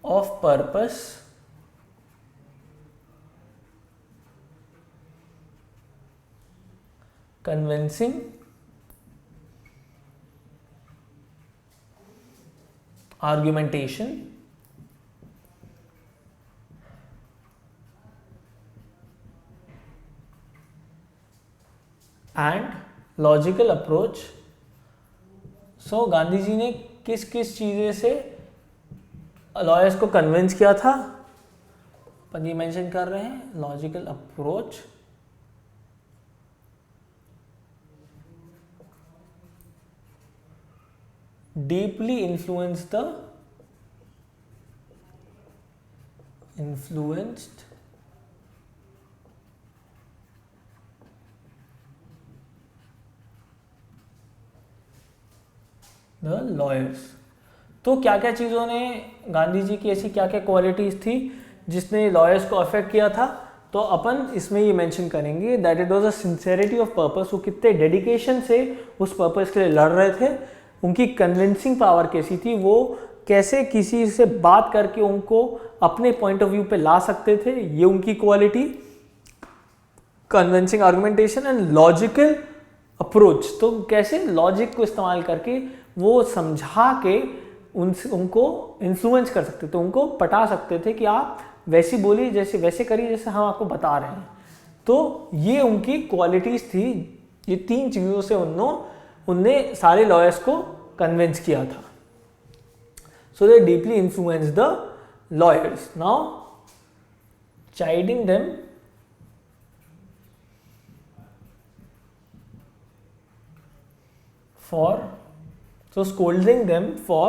of purpose convincing argumentation and logical approach. So Gandhi ji ने किस किस चीज़ें से लॉयर्स को कन्विंस किया था अपन ये मेंशन कर रहे हैं. Logical approach, deeply influenced the lawyers. तो क्या क्या चीज़ों ने गांधी जी की ऐसी क्या क्या क्वालिटीज़ थी जिसने लॉयर्स को अफेक्ट किया था. तो अपन इसमें ये मेंशन करेंगे that it was a sincerity of purpose. वो कितने डेडिकेशन से उस पर्पस के लिए लड़ रहे थे. उनकी कन्विंसिंग पावर कैसी थी, वो कैसे किसी से बात करके उनको अपने पॉइंट ऑफ व्यू पे ला सकते थे, ये उनकी quality. Convincing argumentation and logical approach, तो कैसे लॉजिक को इस्तेमाल करके वो समझा के उनको इन्फ्लुएंस कर सकते थे, तो उनको पटा सकते थे कि आप वैसी बोलिए, जैसे वैसे करिए जैसे हम आपको बता रहे हैं। तो ये उनकी क्वालिटीज थी, ये 3 चीज़ों से उनने सारे लॉयर्स को कन्विंस किया था। So they deeply influence the lawyers. Now chiding them scolding them for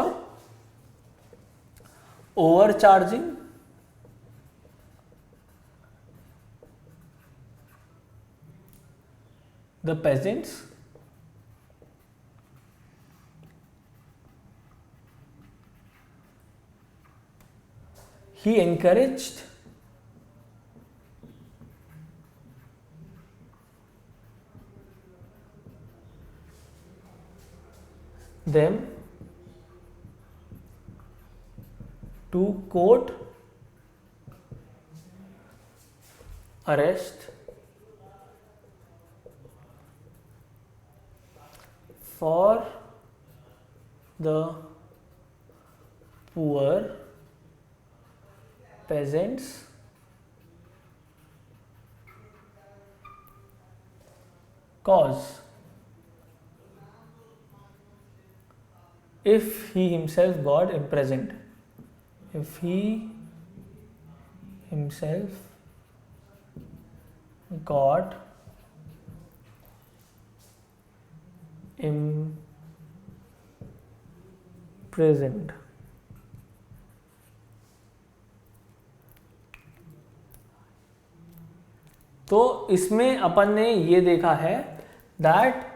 overcharging the peasants, he encouraged them to court arrest for the poor peasants cause if he himself got imprisoned. If he himself got imprisoned. तो इसमें अपन ने ये देखा है that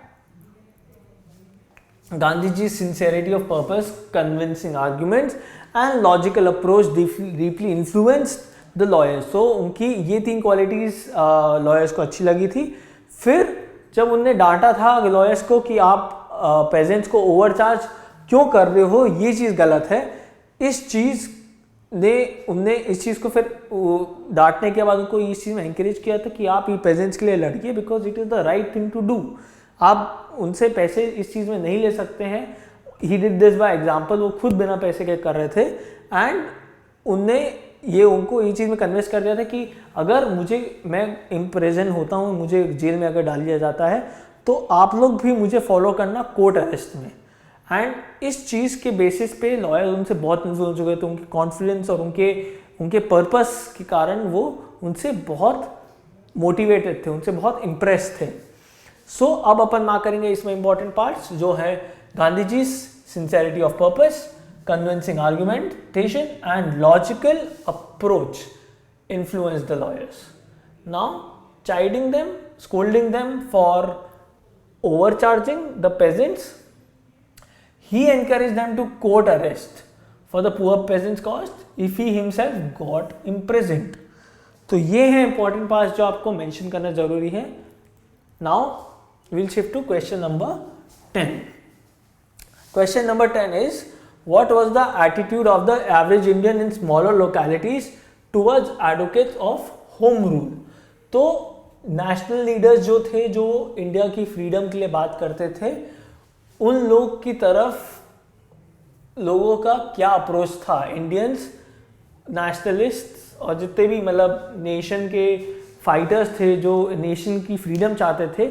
Gandhi ji sincerity of purpose, convincing arguments and logical approach deeply influenced the lawyers. तो उनकी ये 3 qualities lawyers को अच्छी लगी थी। फिर जब उनने डांटा था लॉयर्स को कि आप पेजेंट्स को ओवरचार्ज क्यों कर रहे हो, ये चीज़ गलत है, इस चीज़ उनने इस चीज़ को फिर डांटने के बाद उनको इस चीज़ में एंकरेज किया था कि आप ये पेजेंट्स के लिए लड़िए, because it is the right thing to do. आप उनसे पैसे इस चीज़ में नहीं ले सकते हैं। He did this by example, वो खुद बिना पैसे के कर रहे थे। एंड उनने ये उनको ये चीज़ में कन्विंस कर दिया था कि अगर मैं इम्प्रिजन होता हूँ, मुझे जेल में अगर डाल दिया जाता है, तो आप लोग भी मुझे फॉलो करना कोर्ट अरेस्ट में। एंड इस चीज़ के बेसिस पे लॉयर उनसे बहुत इन्फ्लुएंस हो गए थे। उनके कॉन्फिडेंस और उनके पर्पस के कारण वो उनसे बहुत मोटिवेटेड थे, उनसे बहुत इम्प्रेस थे। सो अब अपन बात करेंगे इसमें इंपॉर्टेंट पार्ट्स, जो है Gandhi ji sincerity of purpose, convincing argumentation and logical approach influence the lawyers. Now chiding them, scolding them for overcharging the peasants, he encouraged them to court arrest for the poor peasants cost if he himself got imprisoned। तो ये है important part जो आपको mention करना जरूरी है। Now we'll shift to question number 10. Question number 10 is, what was the attitude of the average Indian in smaller localities towards advocates of home rule? तो national leaders जो थे, जो इंडिया की फ्रीडम के लिए बात करते थे, उन लोग की तरफ लोगों का क्या अप्रोच था? इंडियंस, नेशनलिस्ट और जितने भी मतलब नेशन के फाइटर्स थे जो नेशन की फ्रीडम चाहते थे,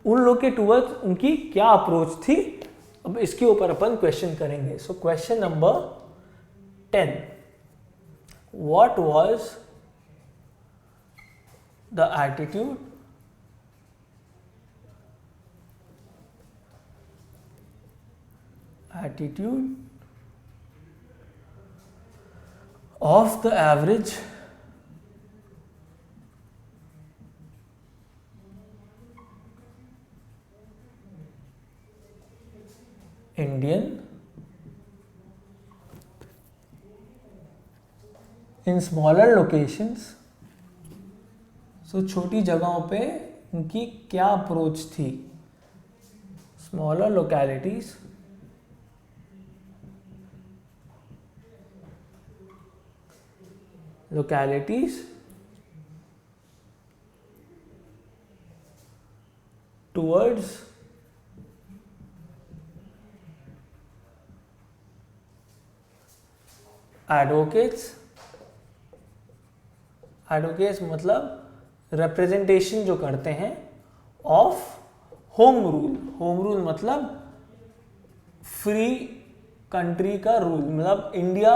उन लोग के टूवर्ड्स उनकी क्या अप्रोच थी? अब इसके ऊपर अपन क्वेश्चन करेंगे। सो question number 10, what was the attitude of the average Indian in smaller locations, सो छोटी जगहों पे उनकी क्या अप्रोच थी? Smaller localities towards advocates, advocates मतलब रिप्रेजेंटेशन जो करते हैं of home rule. Home rule मतलब फ्री कंट्री का रूल, मतलब इंडिया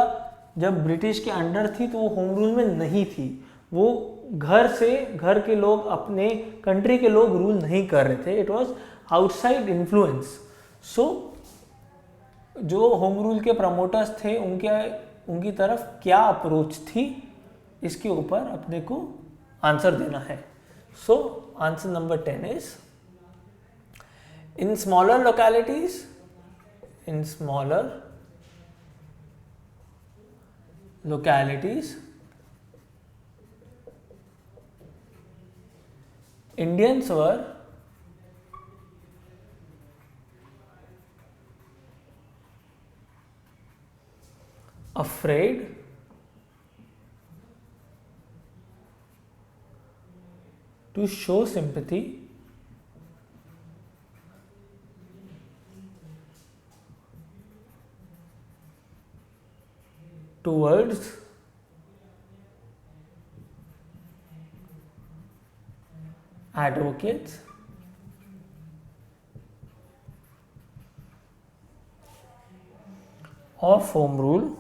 जब ब्रिटिश के अंडर थी तो वो होम रूल में नहीं थी, वो घर के लोग, अपने कंट्री के लोग रूल नहीं कर रहे थे, इट वाज आउटसाइड इन्फ्लुएंस। सो जो होम रूल के प्रमोटर्स थे उनकी तरफ क्या अप्रोच थी, इसके ऊपर अपने को आंसर देना है। So answer number 10 is in smaller localities, in smaller localities Indians were afraid to show sympathy towards advocates of home rule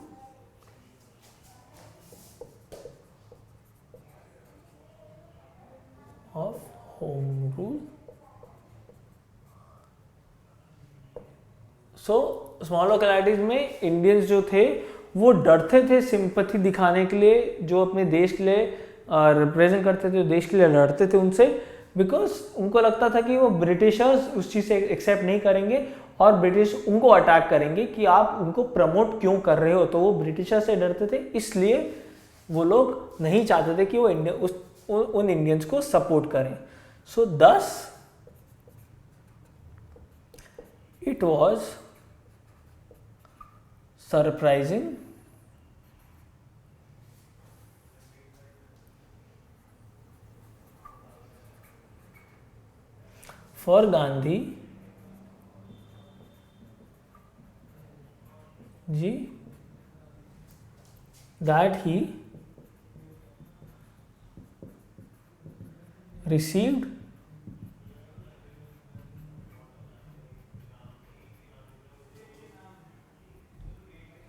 so small localities में इंडियंस जो थे वो डरते थे सिंपैथी दिखाने के लिए, जो अपने देश के लिए रिप्रेजेंट करते थे, देश के लिए लड़ते थे उनसे, बिकॉज उनको लगता था कि वो ब्रिटिशर्स उस चीज़ से एक्सेप्ट नहीं करेंगे और ब्रिटिश उनको अटैक करेंगे कि आप उनको प्रमोट क्यों कर रहे हो। तो वो ब्रिटिशर से डरते थे, इसलिए वो लोग नहीं चाहते थे कि वो उन इंडियंस को सपोर्ट करें। So thus it was surprising for Gandhi ji that he received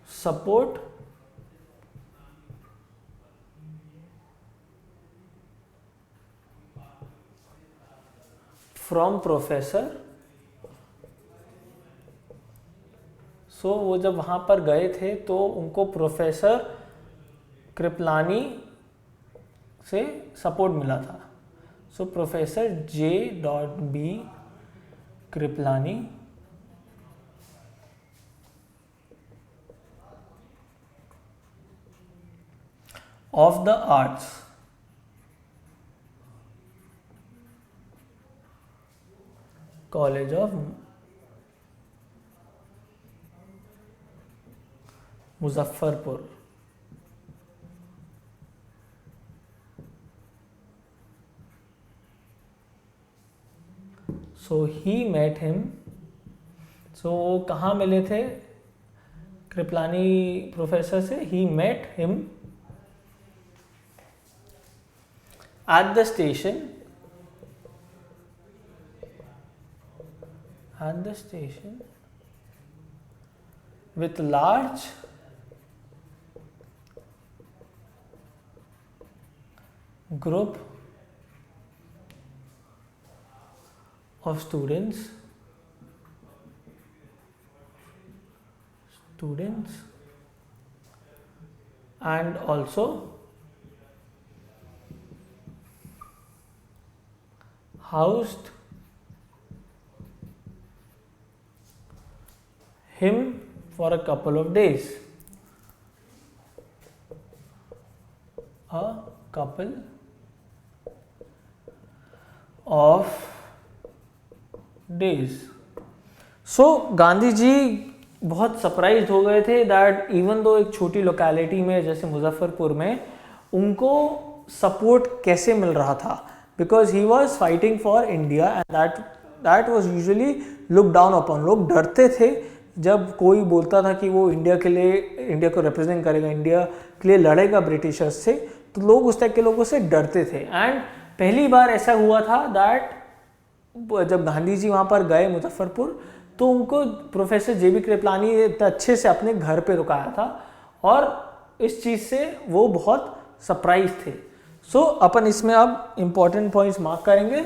support from professor। सो वो जब वहाँ पर गए थे तो उनको प्रोफेसर कृपलानी से सपोर्ट मिला था। So professor J.B. Kripalani of the arts College of Muzaffarpur। So he met him। So वो कहाँ मिले थे कृपलानी प्रोफेसर से? He met him at the station with large group of students and also housed him for a couple of days। सो गांधी जी बहुत surprise हो गए थे that even though एक छोटी लोकेलिटी में जैसे मुजफ्फरपुर में उनको सपोर्ट कैसे मिल रहा था, because he was fighting for India and that was usually look down upon. लोग डरते थे जब कोई बोलता था कि वो इंडिया के लिए, इंडिया को रिप्रेजेंट करेगा, इंडिया के लिए लड़ेगा ब्रिटिशर्स से, तो लोग उस टाइप के लोगों से डरते थे। एंड पहली बार ऐसा हुआ था दैट जब गांधी जी वहाँ पर गए मुजफ्फरपुर, तो उनको प्रोफेसर जे बी कृपलानी ने इतना अच्छे से अपने घर पे रुकाया था और इस चीज़ से वो बहुत सरप्राइज थे। सो अपन इसमें अब इम्पॉर्टेंट पॉइंट्स मार्क करेंगे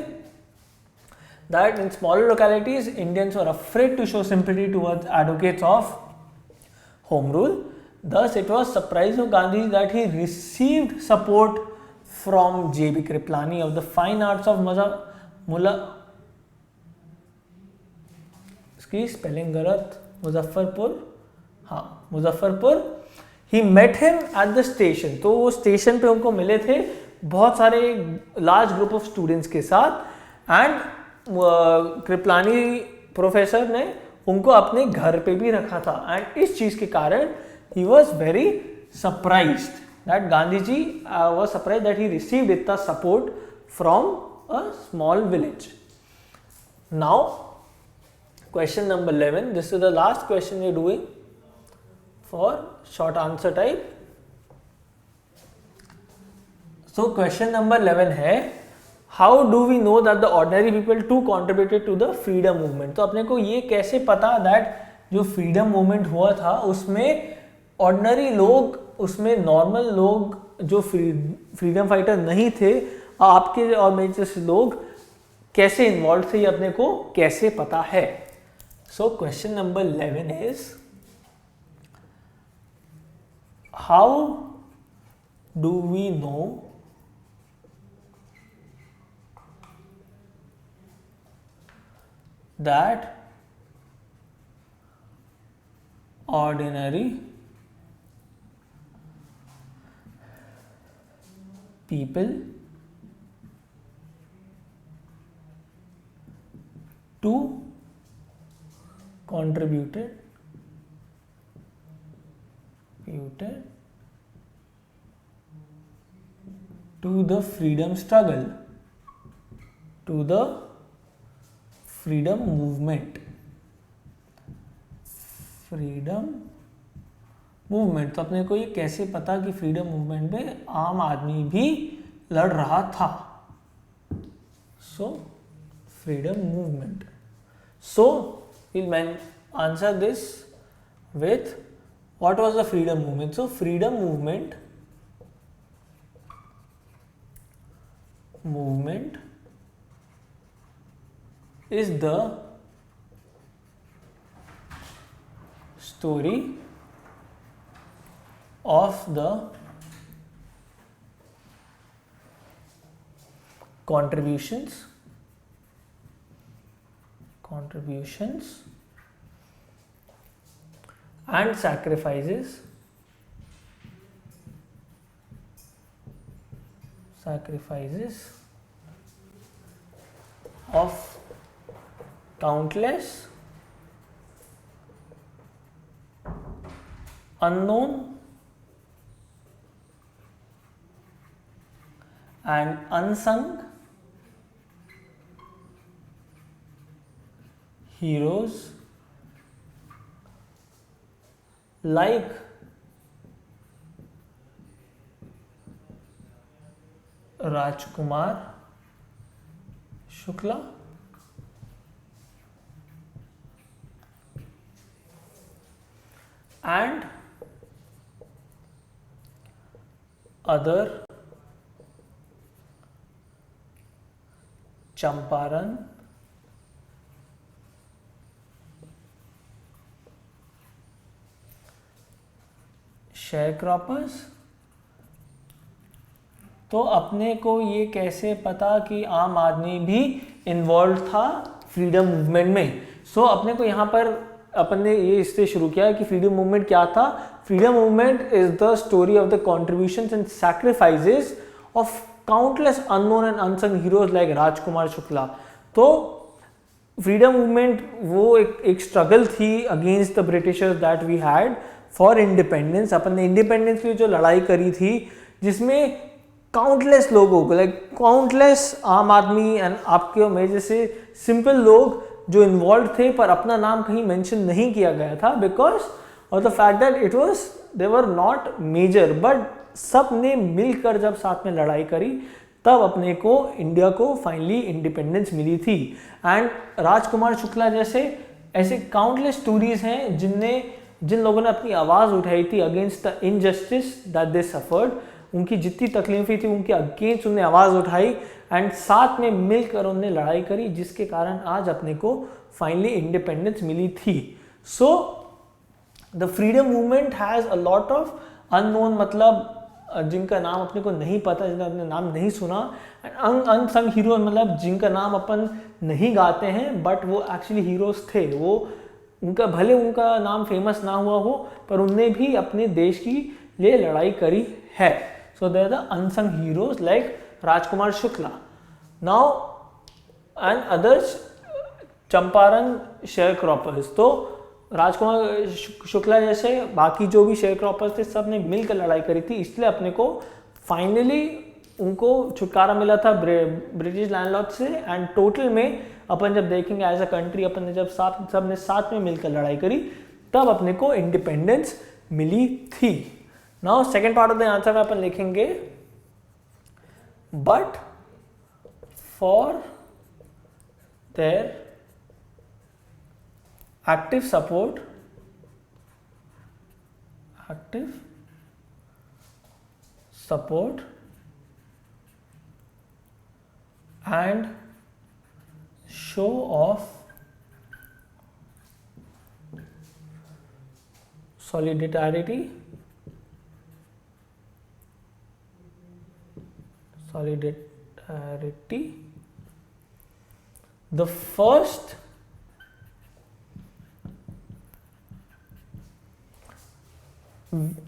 that in smaller localities Indians were afraid to show sympathy towards advocates of home rule. Thus, it was surprise of Gandhi that he received support from J.B. Kriplani of the fine arts of इसकी spelling गलत, मुजफ्फरपुर, हाँ Muzaffarpur. He met him at the station, तो वो station पे उनको मिले थे बहुत सारे लार्ज ग्रुप ऑफ स्टूडेंट्स के साथ। एंड कृपलानी प्रोफेसर ने उनको अपने घर पे भी रखा था। एंड इस चीज़ के कारण he was very surprised that Gandhiji was surprised that he received itna support from a small village. Now, question number 11. This is the last question we are doing for short answer type. So, question number 11 है how do we know that the ordinary people too contributed to the freedom movement? तो अपने को ये कैसे पता that जो freedom movement हुआ था उसमें ऑर्डिनरी लोग, उसमें नॉर्मल लोग जो फ्रीडम फाइटर नहीं थे, आपके और मेरे जैसे लोग कैसे इन्वॉल्व थे, ये अपने को कैसे पता है? So question number 11 is how do we know that ordinary people to contributed to the freedom struggle, to the freedom movement. Freedom movement, तो अपने को ये कैसे पता कि फ्रीडम मूवमेंट में आम आदमी भी लड़ रहा था? So freedom movement, so will मैं answer this with what was the freedom movement? So freedom movement is the story of the contributions and sacrifices of countless unknown and unsung heroes like Rajkumar Shukla, and other Champaran sharecroppers। तो अपने को ये कैसे पता कि आम आदमी भी इन्वॉल्व था फ्रीडम मूवमेंट में? सो अपने को यहाँ पर अपन ने ये इससे शुरू किया कि फ्रीडम मूवमेंट क्या था। Freedom movement is the story of the contributions and sacrifices of countless unknown and unsung heroes like Rajkumar Shukla. तो फ्रीडम मूवमेंट वो एक स्ट्रगल थी against the Britishers that we had for independence. अपन ने इंडिपेंडेंस की जो लड़ाई करी थी जिसमें काउंटलेस लोगों को, लाइक काउंटलेस आम आदमी एंड आपके और मेरे जैसे सिंपल लोग जो इन्वॉल्व थे पर अपना नाम कहीं मेंशन नहीं किया गया था because of the fact that it was they were not major, but सब ने मिलकर जब साथ में लड़ाई करी तब अपने को इंडिया को फाइनली इंडिपेंडेंस मिली थी। एंड राजकुमार शुक्ला जैसे ऐसे काउंटलेस स्टोरीज हैं जिन लोगों ने अपनी आवाज़ उठाई थी against the injustice that they suffered, उनकी जितनी तकलीफें थी उनके अगेंस्ट उन्हें आवाज़ उठाई एंड साथ में मिलकर उन्होंने लड़ाई करी, जिसके कारण आज अपने को फाइनली इंडिपेंडेंस मिली थी। So the freedom movement has a lot of unknown, मतलब जिनका नाम अपने को नहीं पता, जिनका अपने नाम नहीं सुना, अनसंग हीरो, मतलब जिनका नाम अपन नहीं गाते हैं बट वो एक्चुअली हीरोज थे। वो भले उनका नाम फेमस ना हुआ हो पर उनने भी अपने देश की लिए लड़ाई करी है। So they are the unsung heroes like Rajkumar Shukla. Now and others, Champaran sharecroppers. तो राजकुमार शुक्ला जैसे बाकी जो भी शेयर क्रॉपर्स थे सब ने मिलकर लड़ाई करी थी, इसलिए अपने को फाइनली उनको छुटकारा मिला था ब्रिटिश लैंडलॉर्ड से। एंड टोटल में अपन जब देखेंगे एज अ कंट्री, अपन ने जब सब ने साथ में मिलकर लड़ाई करी तब अपने को इंडिपेंडेंस मिली थी। Now second part of the answer में अपन लिखेंगे but for their active support and show of solidarity the first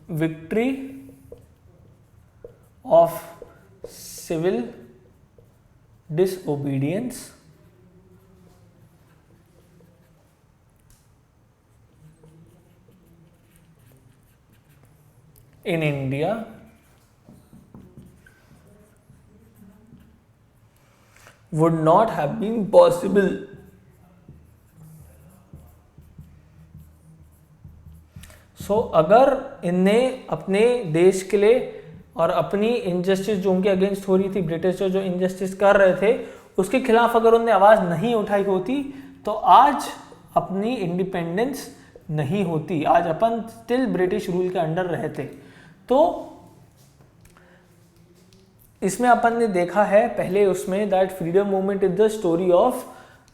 victory of civil disobedience in India would not have been possible अगर इनने अपने देश के लिए और अपनी इनजस्टिस जो उनके अगेंस्ट हो रही थी, ब्रिटिश जो इनजस्टिस कर रहे थे उसके खिलाफ अगर उन्होंने आवाज़ नहीं उठाई होती तो आज अपनी इंडिपेंडेंस नहीं होती, आज अपन स्टिल ब्रिटिश रूल के अंडर रहते। तो इसमें अपन ने देखा है पहले उसमें that freedom movement is the story of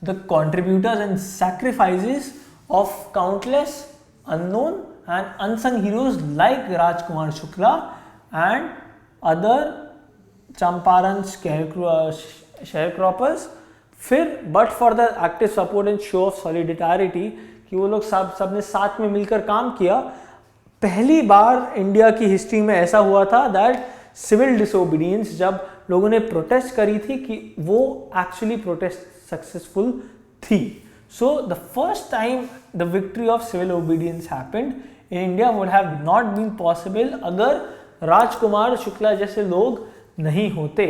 the contributors and sacrifices of countless unknown and unsung heroes like Rajkumar Shukla and other Champaran sharecroppers। फिर but for the active support and show of solidarity कि वो लोग सब ने साथ में मिलकर काम किया, पहली बार इंडिया की हिस्ट्री में ऐसा हुआ था दैट सिविल डिसोबीडियंस, जब लोगों ने प्रोटेस्ट करी थी कि वो एक्चुअली प्रोटेस्ट सक्सेसफुल थी। So the first time the victory of civil obedience happened in India would have not been possible अगर राजकुमार शुक्ला जैसे लोग नहीं होते।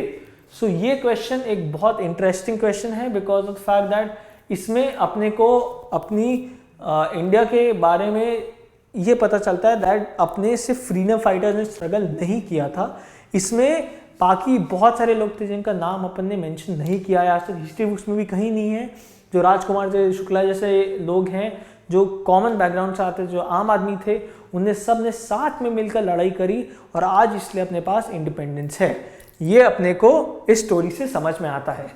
So ये क्वेश्चन एक बहुत इंटरेस्टिंग क्वेश्चन है because of the fact that इसमें अपने को अपनी इंडिया के बारे में ये पता चलता है दैट अपने सिर्फ फ्रीडम फाइटर्स ने स्ट्रगल नहीं किया था, इसमें बाकी बहुत सारे लोग थे जिनका नाम अपन ने मेंशन नहीं किया है, आज तक हिस्ट्री बुक्स में भी कहीं नहीं है। जो राजकुमार शुक्ला जैसे लोग हैं जो कॉमन बैकग्राउंड से आते, जो आम आदमी थे, उनने सब ने साथ में मिलकर लड़ाई करी और आज इसलिए अपने पास इंडिपेंडेंस है। ये अपने को इस स्टोरी से समझ में आता है।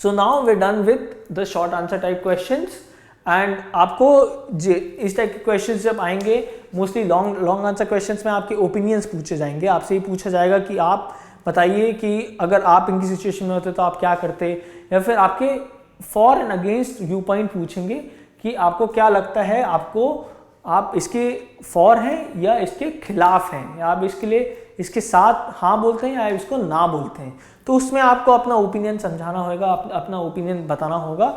So now we done with the short answer type questions and आपको इस टाइप के क्वेश्चंस जब आएंगे मोस्टली लॉन्ग आंसर क्वेश्चंस में आपके ओपिनियंस पूछे जाएंगे। आपसे ये पूछा जाएगा कि आप बताइए कि अगर आप इनकी सिचुएशन में होते तो आप क्या करते, या फिर आपके for and against view point पूछेंगे कि आपको क्या लगता है, आप इसके फॉर हैं या इसके खिलाफ हैं, या आप इसके लिए इसके साथ हाँ बोलते हैं या इसको ना बोलते हैं। तो उसमें आपको अपना ओपिनियन समझाना होगा, अपना ओपिनियन बताना होगा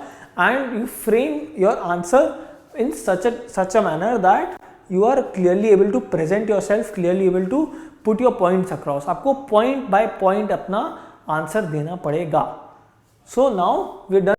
and you frame your answer in such a manner that you are clearly able to present yourself, clearly able to put your points across. आपको पॉइंट बाय पॉइंट अपना आंसर देना पड़ेगा। So now we done.